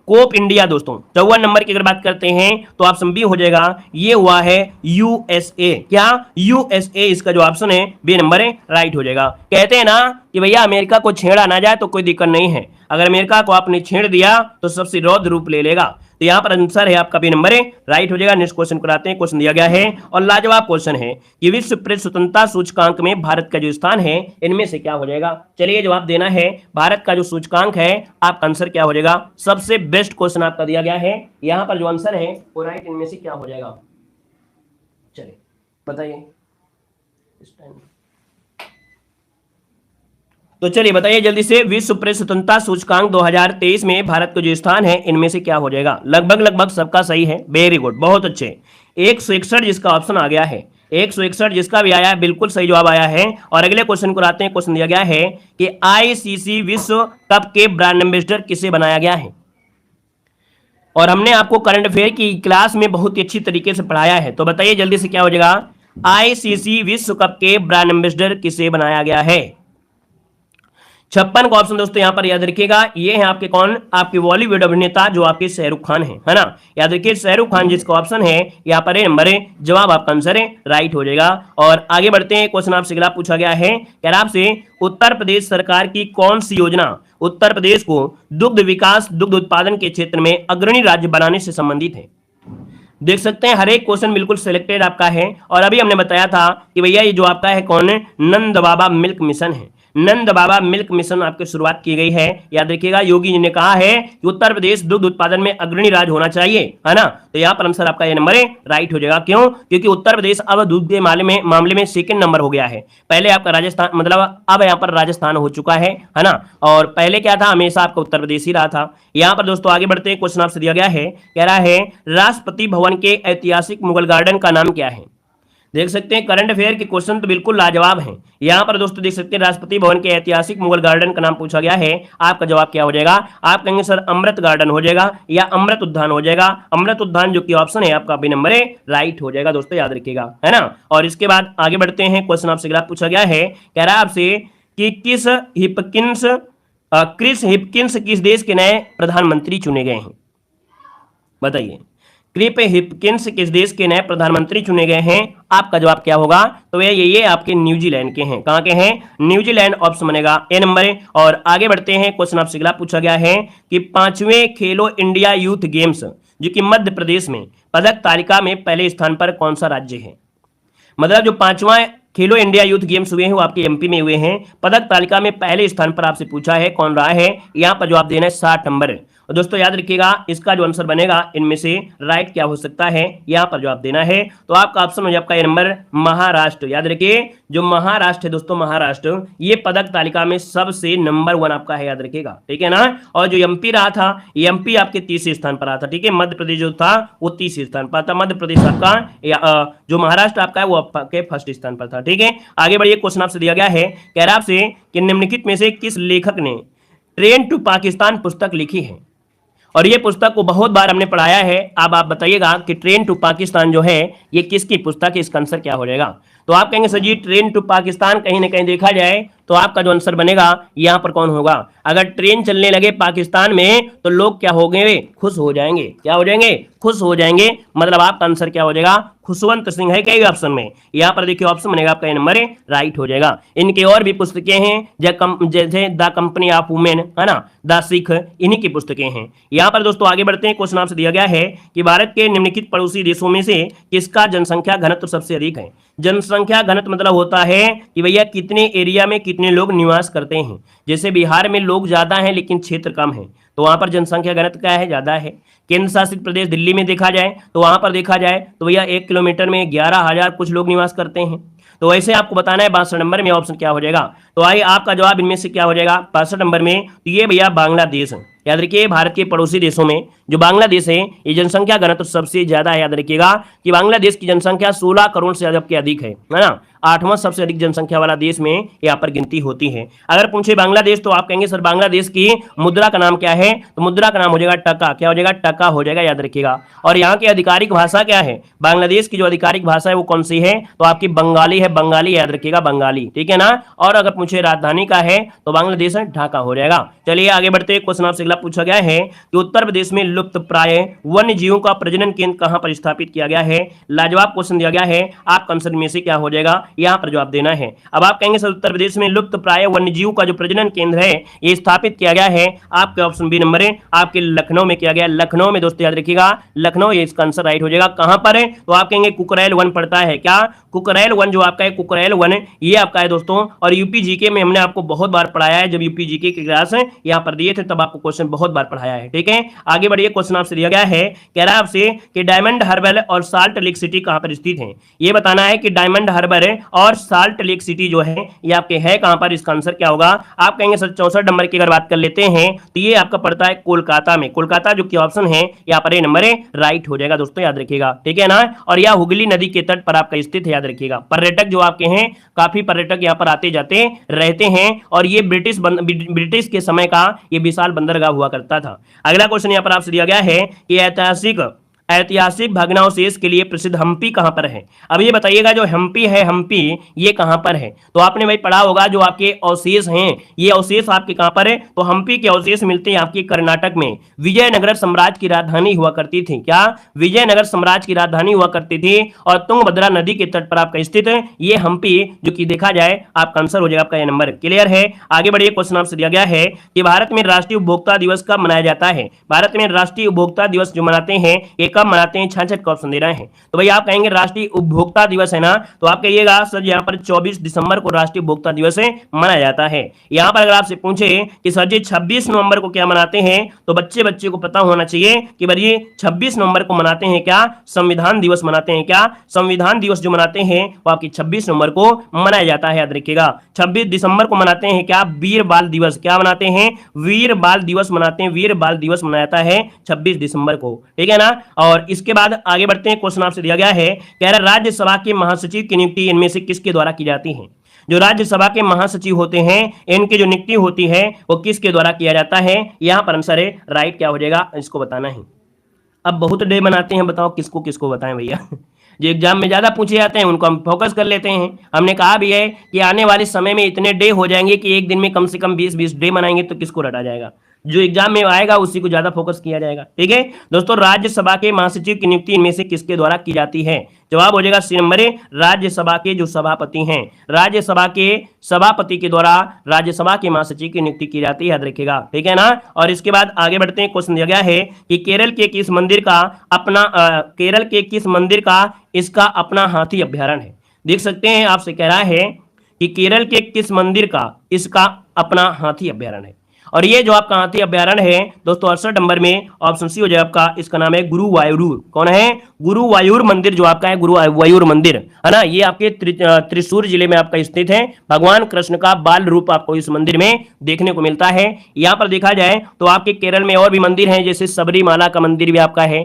कोप इंडिया दोस्तों 54 नंबर की अगर बात करते हैं तो ऑप्शन बी हो जाएगा, ये हुआ है यूएसए। क्या, यूएसए इसका जो ऑप्शन है बी नंबर है, राइट हो जाएगा। कहते हैं ना कि भैया अमेरिका को छेड़ा ना जाए तो कोई दिक्कत नहीं है, अगर अमेरिका को आपने छेड़ दिया तो सबसे रौद्र रूप ले लेगा। तो यहाँ पर आंसर है आपका बी नंबर है, राइट हो जाएगा। नेक्स्ट क्वेश्चन कराते हैं। क्वेश्चन दिया गया है और लाजवाब क्वेश्चन है कि विश्व प्रेस स्वतंत्रता सूचकांक में भारत का जो स्थान है इनमें से क्या हो जाएगा। चलिए जवाब देना है, भारत का जो सूचकांक है आपका आंसर क्या हो जाएगा। सबसे बेस्ट क्वेश्चन आपका दिया गया है, यहाँ पर जो आंसर है वो राइट इनमें से क्या हो जाएगा, चलिए बताइए। तो चलिए बताइए जल्दी से, विश्व प्रेस स्वतंत्रता सूचकांक 2023 में भारत का जो स्थान है इनमें से क्या हो जाएगा। लगभग सबका सही है, वेरी गुड, बहुत अच्छे। 161 जिसका ऑप्शन आ गया है, 161 जिसका भी आया है बिल्कुल सही जवाब आया है। और अगले क्वेश्चन को आते हैं। क्वेश्चन दिया गया है कि आईसीसी विश्व कप के ब्रांड एम्बेसडर किसे बनाया गया है। और हमने आपको करंट अफेयर की क्लास में बहुत ही अच्छी तरीके से पढ़ाया है, तो बताइए जल्दी से क्या हो जाएगा, आईसीसी विश्व कप के ब्रांड एम्बेसडर किसे बनाया गया है। 56 का ऑप्शन दोस्तों यहां पर याद रखिएगा, ये है आपके कौन, आपके बॉलीवुड अभिनेता जो आपके शाहरुख खान है ना। याद रखिए शाहरुख खान जिसका ऑप्शन है यहाँ पर नंबर है, जवाब आपका आंसर है, राइट हो जाएगा। और आगे बढ़ते हैं। क्वेश्चन आपसे अगला पूछा गया है, कह रहा आपसे उत्तर प्रदेश सरकार की कौन सी योजना उत्तर प्रदेश को दुग्ध विकास दुग्ध उत्पादन के क्षेत्र में अग्रणी राज्य बनाने से संबंधित है। देख सकते हैं हर एक क्वेश्चन बिल्कुल सिलेक्टेड आपका है। और अभी हमने बताया था कि भैया ये जो आपका है कौन है, नंद बाबा मिल्क मिशन है। नंद बाबा मिल्क मिशन आपकी शुरुआत की गई है। याद रखिएगा योगी जी ने कहा है कि उत्तर प्रदेश दुग्ध उत्पादन में अग्रणी राज्य होना चाहिए, है ना। तो यहाँ पर आंसर आपका ये नंबर है, राइट हो जाएगा। क्यों, क्योंकि उत्तर प्रदेश अब दूध के मामले में सेकंड नंबर हो गया है। पहले आपका राजस्थान, मतलब अब यहाँ पर राजस्थान हो चुका है ना। और पहले क्या था, हमेशा आपका उत्तर प्रदेश ही रहा था। यहाँ पर दोस्तों आगे बढ़ते हैं। क्वेश्चन आपसे दिया गया है, कह रहा है राष्ट्रपति भवन के ऐतिहासिक मुगल गार्डन का नाम क्या है। देख सकते हैं करंट अफेयर के क्वेश्चन तो बिल्कुल लाजवाब हैं। यहाँ पर दोस्तों देख सकते हैं राष्ट्रपति भवन के ऐतिहासिक मुगल गार्डन का नाम पूछा गया है, आपका जवाब क्या हो जाएगा। आप कहेंगे सर अमृत गार्डन हो जाएगा या अमृत उद्यान हो जाएगा। अमृत उद्यान जो कि ऑप्शन है आपका बी नंबर है, राइट हो जाएगा दोस्तों, याद रखिएगा, है ना। और इसके बाद आगे बढ़ते हैं। क्वेश्चन आपसे अगला पूछा गया है, कह रहा है आपसे कि क्रिस हिपकिंस किस देश के नए प्रधानमंत्री चुने गए हैं। बताइए क्रिप हिपकिंस किस देश के नए प्रधानमंत्री चुने गए हैं? आपका जवाब क्या होगा? तो ये आपके न्यूजीलैंड के हैं। कहां के हैं? न्यूजीलैंड ऑप्शन बनेगा ए नंबर। और आगे बढ़ते हैं, क्वेश्चन आपसे अगला पूछा गया है कि 5वें खेलो इंडिया यूथ गेम्स जो कि मध्य प्रदेश में पदक तालिका में पहले स्थान पर कौन सा राज्य है? मतलब जो 5वां खेलो इंडिया यूथ गेम्स हुए हैं वो आपके एमपी में हुए हैं। पदक तालिका में पहले स्थान पर आपसे पूछा है कौन रहा है, यहां पर जवाब देना है 60 नंबर। और दोस्तों याद रखिएगा इसका जो आंसर बनेगा इनमें से राइट क्या हो सकता है, यहां पर जवाब देना है। तो आपका ऑप्शन हो जाए आपका ए नंबर महाराष्ट्र। याद रखिए जो महाराष्ट्र है दोस्तों, महाराष्ट्र ये पदक तालिका में सबसे नंबर 1 आपका है, याद रखिएगा, ठीक है ना। और जो एमपी रहा था, एमपी आपके 30वें स्थान पर रहा था, ठीक है। मध्य प्रदेश जो था वो 30वें स्थान पर था, मध्य प्रदेश आपका जो महाराष्ट्र आपका है वो आपके फर्स्ट स्थान पर था, ठीक है। आगे बढ़िए, क्वेश्चन आपसे दिया गया है, कह रहा आपसे कि निम्नलिखित में से किस लेखक ने ट्रेन टू पाकिस्तान पुस्तक लिखी है? और ये पुस्तक को बहुत बार हमने पढ़ाया है। अब आप बताइएगा कि ट्रेन टू पाकिस्तान जो है ये किसकी पुस्तक है, इसका आंसर क्या हो जाएगा? तो आप कहेंगे sir ji train to Pakistan कहीं ना कहीं देखा जाए तो आपका जो आंसर बनेगा यहां पर कौन होगा? अगर ट्रेन चलने लगे पाकिस्तान में तो लोग क्या हो गए? खुश हो जाएंगे। क्या हो जाएंगे? खुश हो जाएंगे। मतलब आपका आंसर क्या हो जाएगा? खुशवंत सिंह है कई ऑप्शन में। यहां पर देखिए ऑप्शन बनेगा आपका नंबर राइट हो जाएगा। इनके और भी पुस्तकें हैं जैसे द कंपनी ऑफ वुमेन, है ना, द सिख, इन्हीं की पुस्तकें हैं। यहां पर दोस्तों आगे बढ़ते हैं, क्वेश्चन आपसे दिया गया है कि भारत के निम्नलिखित पड़ोसी देशों में से किसका जनसंख्या घनत्व सबसे अधिक है? जनसंख्या घनत्व मतलब होता है कि भैया कितने एरिया में कितने लोग निवास करते हैं। जैसे बिहार में लोग ज्यादा हैं लेकिन क्षेत्र कम है, तो वहां पर जनसंख्या घनत्व क्या है? ज्यादा है। केंद्र शासित प्रदेश दिल्ली में देखा जाए तो वहां पर देखा जाए तो भैया 1 किलोमीटर में 11,000 कुछ लोग निवास करते हैं। तो वैसे आपको बताना है 62 नंबर में ऑप्शन क्या हो जाएगा। तो आइए आपका जवाब इनमें से क्या हो जाएगा 62 नंबर में? तो ये भैया बांग्लादेश है। याद रखिए भारत के पड़ोसी देशों में जो बांग्लादेश है ये जनसंख्या घनत्व सबसे ज्यादा है। याद रखिएगा कि बांग्लादेश की जनसंख्या 16 करोड़ से अधिक है ना। 8वां सबसे अधिक जनसंख्या वाला देश में यहाँ पर गिनती होती है। अगर पूछे बांग्लादेश तो आप कहेंगे सर बांग्लादेश की मुद्रा का नाम क्या है? तो मुद्रा का नाम हो जाएगा टका। क्या हो जाएगा? टका हो जाएगा, याद रखिएगा। और यहाँ की आधिकारिक भाषा क्या है? बांग्लादेश की जो आधिकारिक भाषा है वो कौन सी है? तो आपकी बंगाली है, बंगाली, याद रखिएगा बंगाली, ठीक है ना। और अगर पूछे राजधानी का है तो बांग्लादेश ढाका हो जाएगा। चलिए आगे बढ़ते, क्वेश्चन आपसे अगला पूछा गया है कि उत्तर प्रदेश में लुप्त प्राय वन्य जीवों का प्रजनन केंद्र कहां पर स्थापित किया गया है? लाजवाब क्वेश्चन दिया गया है, आपका आंसर में से क्या हो जाएगा यहां पर जवाब देना है। अब आप कहेंगे सर उत्तर प्रदेश में लुप्त प्राय वन्य जीवों का जो प्रजनन केंद्र है ये स्थापित किया गया है, आपके ऑप्शन बी नंबर है आपके लखनऊ में किया गया। लखनऊ में दोस्तों याद रखिएगा लखनऊ, ये इसका आंसर राइट हो जाएगा। कहां पर है? तो आप कहेंगे कुकरेल वन पड़ता है। क्या? कुकरेल वन जो आपका है, कुकरेल वन ये आपका है दोस्तों। और यूपी जीके में हमने आपको बहुत बार पढ़ाया है, जब यूपी जीके की क्लास यहां पर दिए थे तब आपको क्वेश्चन बहुत बार पढ़ाया है, ठीक है। आगे बढ़िए, क्वेश्चन आपसे दिया गया है, कह रहा है आपसे कि डायमंड हार्बर और साल्ट लेक सिटी कहां पर स्थित है? ये बताना है कि डायमंड हार्बर और साल्ट लेक सिटी जो है ये आपके है कहां पर? इसका आंसर क्या होगा? आप कहेंगे सर 64 नंबर की अगर बात कर लेते हैं तो ये आपका पड़ता है कोलकाता में। कोलकाता जो कि ऑप्शन है यहाँ पर नंबर राइट हो जाएगा दोस्तों, याद रखिएगा, ठीक है ना। और यह हुगली नदी के तट पर आपका स्थित है, याद रखिएगा। पर्यटक जो आपके हैं काफी पर्यटक यहाँ पर आते जाते रहते हैं और ये ब्रिटिश के समय का ये विशाल बंदरगाह हुआ करता था। अगला क्वेश्चन यहाँ पर आपसे दिया गया है कि ऐतिहासिक भग्नावशेष के लिए प्रसिद्ध हम्पी कहां पर है? अब ये बताइएगा जो हम्पी है, हम्पी ये कहां पर है? तो आपने भाई पढ़ा होगा जो आपके अवशेष हैं ये अवशेष आपके कहां पर है? तो हम्पी के अवशेष मिलते हैं आपके कर्नाटक में। विजयनगर साम्राज्य की राजधानी हुआ करती थी। क्या? विजयनगर साम्राज्य की राजधानी हुआ करती थी और तुंगभद्रा नदी के तट पर आपका स्थित है ये हम्पी, जो कि देखा जाए आपका आंसर हो जाएगा आपका ये नंबर। क्लियर है? आगे बढ़िए, क्वेश्चन आपसे दिया गया है कि भारत में राष्ट्रीय उपभोक्ता दिवस कब मनाया जाता है? भारत में राष्ट्रीय उपभोक्ता दिवस जो मनाते हैं ये कब मनाते हैं? 66 का ऑप्शन दे रहे हैं। तो भाई आप कहेंगे राष्ट्रीय उपभोक्ता दिवस है ना, तो आप कहिएगा सर यहाँ पर 24 दिसंबर को राष्ट्रीय उपभोक्ता दिवस मनाया जाता है। यहाँ पर अगर आपसे पूछे कि सर जी 26 नवंबर को क्या मनाते हैं, तो बच्चे को पता होना चाहिए कि भाई 26 नवंबर को मनाते हैं क्या? संविधान दिवस मनाते हैं। क्या? संविधान दिवस जो मनाते हैं वो आपकी 26 नवंबर को मनाया जाता है, याद रखिएगा। 26 दिसंबर को मनाते हैं क्या? वीर बाल दिवस। क्या मनाते हैं? वीर बाल दिवस मनाते हैं। वीर बाल दिवस मनाया जाता है 26 दिसंबर को, ठीक है ना। और इसके बाद आगे बढ़ते हैं, क्वेश्चन आपसे दिया गया है, कह रहा है राज्यसभा के महासचिव की नियुक्ति इनमें से किसके द्वारा की जाती है? जो राज्यसभा के महासचिव होते हैं इनकी जो नियुक्ति होती है वो किसके द्वारा किया जाता है? यहां पर आंसर है राइट क्या हो जाएगा, इसको बताना है। अब बहुत डे बनाते हैं, बताओ किसको किसको बताएं भैया जो एग्जाम में ज्यादा पूछे जाते हैं उनको हम फोकस कर लेते हैं। हमने कहा भी है कि आने वाले समय में इतने डे हो जाएंगे कि एक दिन में कम से कम 20-20 डे बनाएंगे तो किसको रटा जाएगा। जो एग्जाम में आएगा उसी को ज्यादा फोकस किया जाएगा। ठीक है दोस्तों, राज्यसभा के महासचिव की नियुक्ति इनमें से किसके द्वारा की जाती है? जवाब हो जाएगा सी नंबर ए, राज्यसभा के जो सभापति हैं, राज्यसभा के सभापति के द्वारा राज्यसभा के महासचिव की नियुक्ति की जाती है, याद रखिएगा। ठीक है ना। और इसके बाद आगे बढ़ते हैं, क्वेश्चन दिया गया है कि केरल के किस मंदिर का इसका अपना हाथी अभ्यारण्य है? देख सकते हैं, आपसे कह रहा है कि केरल के किस मंदिर का इसका अपना हाथी अभ्यारण्य है। और ये जो आपका हाथी अभ्यारण्य है दोस्तों 68 नंबर में ऑप्शन सी हो जाए आपका, इसका नाम है गुरुवायूर। कौन है? गुरुवायूर मंदिर जो आपका है, गुरुवायूर मंदिर है ना, ये आपके त्रिशूर जिले में आपका स्थित है। भगवान कृष्ण का बाल रूप आपको इस मंदिर में देखने को मिलता है। यहाँ पर देखा जाए तो आपके केरल में और भी मंदिर हैं, जैसे सबरीमाला का मंदिर भी आपका है,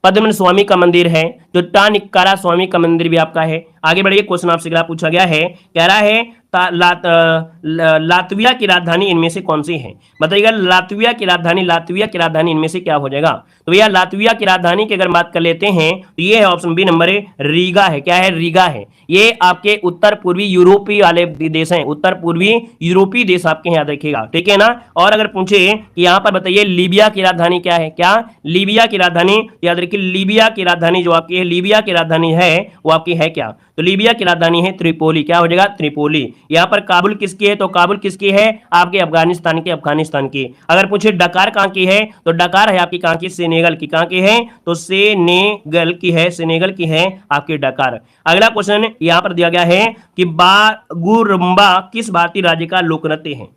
पद्म स्वामी का मंदिर है, जो टानिक्कारा स्वामी का मंदिर भी आपका है। आगे बढ़िए, क्वेश्चन आपसे अगला पूछा गया है, कह रहा है लातविया की राजधानी इनमें से कौन सी है? बताइएगा, लातविया की राजधानी इनमें से क्या हो जाएगा? तो भैया लातविया की राजधानी की अगर बात कर लेते हैं तो ये है ऑप्शन बी नंबर ए, रीगा है। क्या है? रीगा है। ये आपके उत्तर पूर्वी यूरोपीय वाले देश हैं, उत्तर पूर्वी यूरोपीय देश आपके याद रखिएगा। ठीक है ना। और अगर पूछे कि यहाँ पर बताइए लीबिया की राजधानी क्या है? क्या लीबिया की राजधानी? याद रखिए, लीबिया की राजधानी जो आपकी है, लीबिया की राजधानी है वो आपकी है क्या? तो लीबिया की राजधानी है त्रिपोली। क्या हो जाएगा? त्रिपोली। यहाँ पर काबुल किसकी है? तो काबुल किसकी है? आपके अफगानिस्तान की। अगर पूछे डकार कहाँ की है, तो डकार है आपकी कहाँ की? सेनेगल की। कहाँ की है? तो सेनेगल की है आपकी डकार। अगला क्वेश्चन यहाँ पर दिया गया है कि बागुरुम्बा किस भारतीय राज्य का लोक नृत्य है?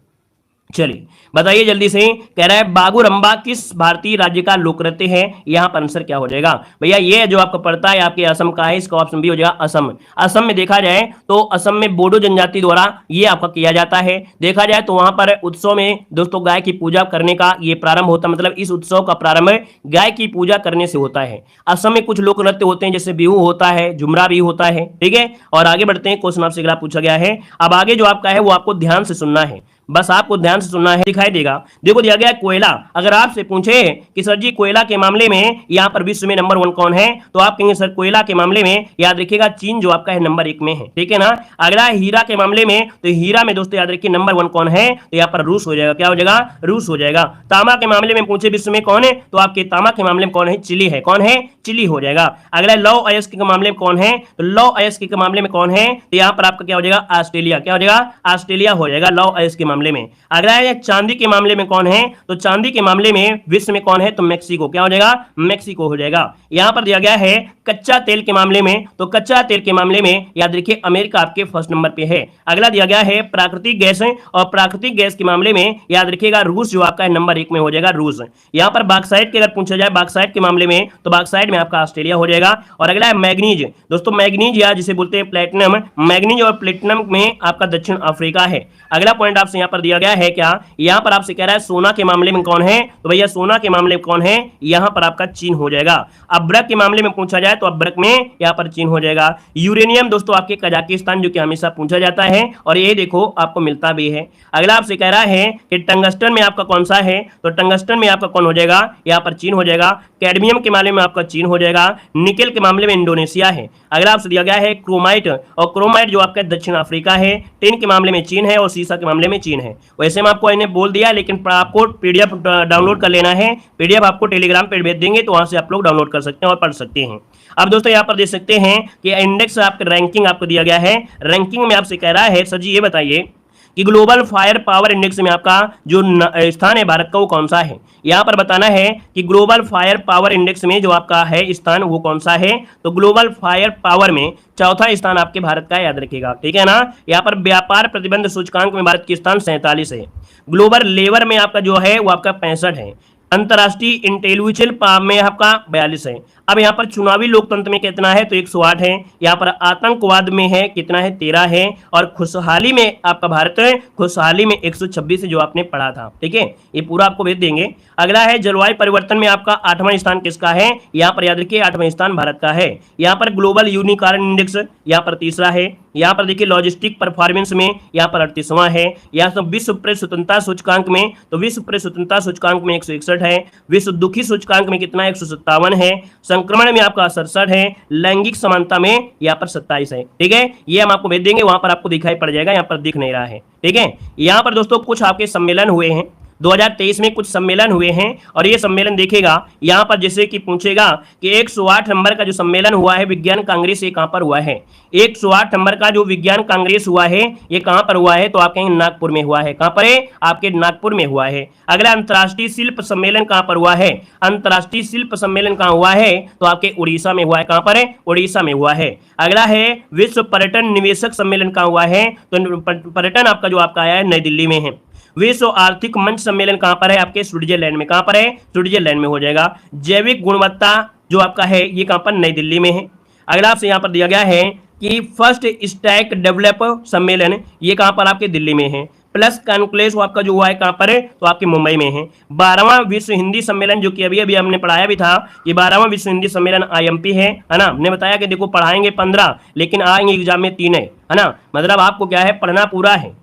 चलिए बताइए जल्दी से, कह रहा है बागुरम्बा किस भारतीय राज्य का लोक नृत्य है? यहां पर आंसर क्या हो जाएगा भैया? ये जो आपको पड़ता है आपके असम का है, इसका ऑप्शन बी हो जाएगा असम। असम में देखा जाए तो असम में बोडो जनजाति द्वारा ये आपका किया जाता है। देखा जाए तो वहां पर उत्सव में दोस्तों गाय की पूजा करने का ये प्रारंभ होता है, मतलब इस उत्सव का प्रारंभ गाय की पूजा करने से होता है। असम में कुछ लोक नृत्य होते हैं, जैसे बिहू होता है, झुमरा भी होता है। ठीक है, और आगे बढ़ते हैं, क्वेश्चन आपसे अगला पूछा गया है। अब आगे जो आपका है वो आपको ध्यान से सुनना है, बस आपको ध्यान से सुनना है, दिखाई देगा। देखो दिया गया है कोयला। अगर आपसे पूछे कि सर जी कोयला के मामले में यहाँ पर विश्व में नंबर 1 कौन है, तो आप कहेंगे सर कोयला के मामले में याद रखिएगा चीन जो आपका है नंबर 1 में है। ठीक है ना। अगला हीरा के मामले में, तो हीरा में दोस्तों याद रखिए नंबर 1 कौन है, तो यहाँ पर रूस हो जाएगा। क्या हो जाएगा? रूस हो जाएगा। तांबा के मामले में पूछे विश्व में कौन है, तो आपके तांबा के मामले में कौन है? चिली है। कौन है? चिली हो जाएगा। अगला लौह अयस्क के मामले में कौन है, तो लौह अयस्क के मामले में कौन है, तो यहाँ पर आपका क्या हो जाएगा? ऑस्ट्रेलिया। क्या हो जाएगा? ऑस्ट्रेलिया हो जाएगा लौह अयस्क के मामले में। अगला चांदी के मामले में कौन है, तो चांदी के मामले में विश्व में कौन है, तो मैक्सिको। क्या हो जाएगा? मैक्सिको हो जाएगा। यहां पर दिया गया है कच्चा तेल के मामले में, तो कच्चा तेल के मामले में याद रखिए अमेरिका आपके फर्स्ट नंबर पे है। अगला दिया गया है प्राकृतिक गैस, और प्राकृतिक गैस के मामले में याद रखिएगा रूस जो आपका है नंबर 1 में हो जाएगा, रूस। यहां पर बॉक्साइट की अगर पूछा जाए बॉक्साइट के मामले में, तो बॉक्साइट में आपका ऑस्ट्रेलिया हो जाएगा। और अगला है मैग्नीज। दोस्तों मैग्नीज या जिसे बोलते हैं प्लेटिनम, मैग्नीज और प्लेटिनम में आपका दक्षिण अफ्रीका है। अगला पॉइंट आपसे यहां पर दिया गया है, क्या यहां पर आपसे कह रहा है सोना के मामले में कौन है, तो भैया सोना के मामले में कौन है, यहां पर आपका चीन हो जाएगा। अब्रक के मामले में पूछा जाए तो अब्रक में यहां पर चीन हो जाएगा। यूरेनियम दोस्तों आपके कजाकिस्तान, जो कि हमेशा पूछा जाता है और ये देखो आपको मिलता भी है। अगला आपसे कह रहा है कि टंगस्टन में आपका कौन सा है, तो टंगस्टन में आपका कौन हो जाएगा, यहां पर चीन हो जाएगा। कैडमियम के मामले में आपका चीन हो जाएगा। निकेल के मामले में इंडोनेशिया है। अगला आपसे दिया गया है क्रोमाइट, और क्रोमाइट जो आपका दक्षिण अफ्रीका है। टिन के मामले में चीन है और सीसा के मामले में चीन है। वैसे मैं आपको इन्हें बोल दिया, लेकिन आपको पीडीएफ डाउनलोड कर लेना है। पीडीएफ आपको टेलीग्राम पे भेज देंगे, तो वहां से आप लोग डाउनलोड कर सकते हैं और पढ़ सकते हैं। अब दोस्तों यहाँ पर देख सकते हैं कि इंडेक्स आपका रैंकिंग आपको दिया गया है। रैंकिंग में आपसे कह रहा है सर जी ये बताइए कि ग्लोबल फायर पावर इंडेक्स में आपका जो स्थान है भारत का वो कौन सा है। यहाँ पर बताना है कि ग्लोबल फायर पावर इंडेक्स में जो आपका है स्थान वो कौन सा है, तो ग्लोबल फायर पावर में चौथा स्थान आपके भारत का, याद रखिएगा। ठीक है ना। यहाँ पर व्यापार प्रतिबंध सूचकांक में भारत की स्थान 47 है। ग्लोबल लेबर में आपका जो है वो आपका 65 है। अंतरराष्ट्रीय इंटेलेक्चुअल में आपका 42 है। अब यहाँ पर चुनावी लोकतंत्र में कितना है, तो 108 है। यहाँ पर आतंकवाद में है कितना है, 13 है। और खुशहाली में आपका भारत खुशहाली में 126 है, जो आपने पढ़ा था। ठीक है, ये पूरा आपको भेज देंगे। अगला है जलवायु परिवर्तन में आपका 8वां स्थान किसका है, यहाँ पर याद रखिए 8वां स्थान भारत का है। यहाँ पर ग्लोबल यूनिकॉर्न इंडेक्स यहाँ पर तीसरा है। यहाँ पर देखिए लॉजिस्टिक परफॉर्मेंस में यहाँ पर 38वां है। यहाँ पर विश्व प्रेस स्वतंत्रता सूचकांक में, तो विश्व प्रेस स्वतंत्रता सूचकांक में 161 है। विश्व दुखी सूचकांक में कितना 157 है। संक्रमण में आपका 67 है। लैंगिक समानता में यहाँ पर 27 है। ठीक है, ये हम आपको भेज देंगे, वहां पर आपको दिखाई पड़ जाएगा, यहाँ पर दिख नहीं रहा है। ठीक है, यहाँ पर दोस्तों कुछ आपके सम्मेलन हुए हैं, 2023 में कुछ सम्मेलन हुए हैं और ये सम्मेलन देखेगा यहाँ पर जैसे कि पूछेगा कि 108 नंबर का जो सम्मेलन हुआ है विज्ञान कांग्रेस, ये कहाँ पर हुआ है? 108 नंबर का जो विज्ञान कांग्रेस हुआ है ये कहाँ पर हुआ है? तो आपके नागपुर में हुआ है। कहाँ पर है? आपके नागपुर में हुआ है। अगला अंतर्राष्ट्रीय शिल्प सम्मेलन कहाँ पर हुआ है? अंतर्राष्ट्रीय शिल्प सम्मेलन कहाँ हुआ है? तो आपके उड़ीसा में हुआ है। कहाँ पर है? उड़ीसा में हुआ है। अगला है विश्व पर्यटन निवेशक सम्मेलन कहाँ हुआ है? तो पर्यटन आपका जो आपका आया है नई दिल्ली में है। विश्व आर्थिक मंच सम्मेलन कहां पर है? आपके स्विट्जरलैंड में। कहां पर है? स्विट्जरलैंड में हो जाएगा। जैविक गुणवत्ता जो आपका है ये कहां पर? नई दिल्ली में है। अगला आपसे यहां पर दिया गया है कि फर्स्ट स्टैक डेवलप सम्मेलन ये कहां पर? आपके दिल्ली में है। प्लस कॉन्क्लेव आपका जो हुआ है कहां पर है? तो आपके मुंबई में है। 12वां विश्व हिंदी सम्मेलन जो कि अभी अभी हमने पढ़ाया भी था, ये 12वां विश्व हिंदी सम्मेलन IMP है ना। हमने बताया कि देखो पढ़ाएंगे 15 लेकिन आएंगे एग्जाम में 3 है ना। मतलब आपको क्या है? पढ़ना पूरा है।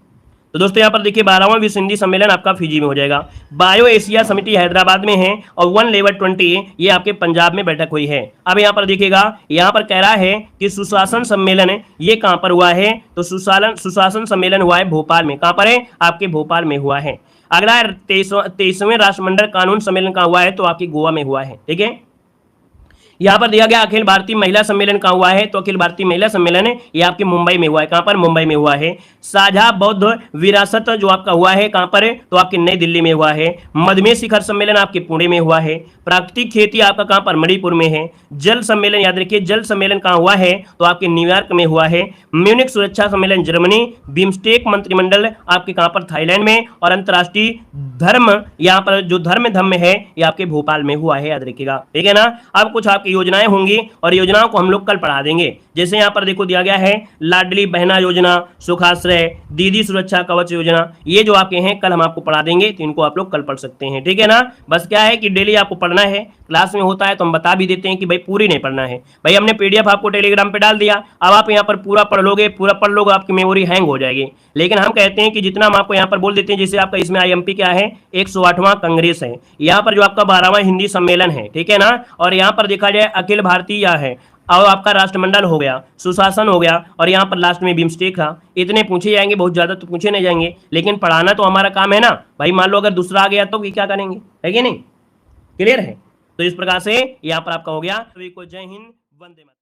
तो दोस्तों यहाँ पर देखिए 12वां विश्व हिंदी सम्मेलन आपका फिजी में हो जाएगा। बायो एशिया समिति हैदराबाद में है और 1/20 ये आपके पंजाब में बैठक हुई है। अब यहाँ पर देखिएगा, यहाँ पर कह रहा है कि सुशासन सम्मेलन ये कहाँ पर हुआ है? तो सुशासन सम्मेलन हुआ है भोपाल में। कहाँ पर है? आपके भोपाल में हुआ है। अगला 23वें राष्ट्रमंडल कानून सम्मेलन कहाँ हुआ है? तो आपकी गोवा में हुआ है। ठीक है। यहाँ पर दिया गया अखिल भारतीय महिला सम्मेलन कहाँ हुआ है? तो अखिल भारतीय महिला सम्मेलन ये आपके मुंबई में हुआ है। कहाँ पर? मुंबई में हुआ है। साझा बौद्ध विरासत जो आपका हुआ है कहाँ पर है? तो आपकी नई दिल्ली में हुआ है। मधुमेह शिखर सम्मेलन आपके पुणे में हुआ है। प्राकृतिक खेती आपका कहाँ पर? मणिपुर में है। जल सम्मेलन याद रखिए, जल सम्मेलन कहाँ हुआ है? तो आपके न्यूयॉर्क में हुआ है। म्यूनिक सुरक्षा सम्मेलन जर्मनी। बिम्स्टेक मंत्रिमंडल आपके कहाँ पर? थाईलैंड में। और अंतर्राष्ट्रीय धर्म यहाँ पर जो धर्म है ये आपके भोपाल में हुआ है, याद रखिएगा। ठीक है ना। अब कुछ आपकी योजनाएं होंगी और योजनाओं को हम लोग कल पढ़ा देंगे। जैसे यहाँ पर देखो दिया गया है लाडली बहना योजना, सुखाश्रय, दीदी सुरक्षा कवच योजना, ये जो आपके हैं कल हम आपको पढ़ा देंगे, तो इनको आप लोग कल पढ़ सकते हैं। ठीक है ना। बस क्या है कि डेली आपको पढ़ना है, क्लास में होता है तो हम बता भी देते हैं कि भाई पूरी नहीं पढ़ना है। भाई हमने PDF आपको टेलीग्राम पे डाल दिया, अब आप यहाँ पर पूरा पढ़ लोगे, पूरा पढ़ लोगे, आपकी मेमोरी हैंग हो जाएगी। लेकिन हम कहते हैं कि जितना हम आपको यहाँ पर बोल देते हैं, जैसे आपका इसमें IMP क्या है? 108वां कांग्रेस है। यहाँ पर जो आपका 12वां हिंदी सम्मेलन है। ठीक है ना। और यहाँ पर देखा जाए अखिल भारतीय है और आपका राष्ट्रमंडल हो गया, सुशासन हो गया और यहाँ पर लास्ट में बिम्स्टेक था। इतने पूछे जाएंगे, बहुत ज्यादा तो पूछे नहीं जाएंगे, लेकिन पढ़ाना तो हमारा काम है ना भाई। मान लो अगर दूसरा आ गया तो क्या करेंगे? है कि नहीं? क्लियर है। तो इस प्रकार से यहाँ पर आपका हो गया। सभी को जय हिंद, वंदे मातरम।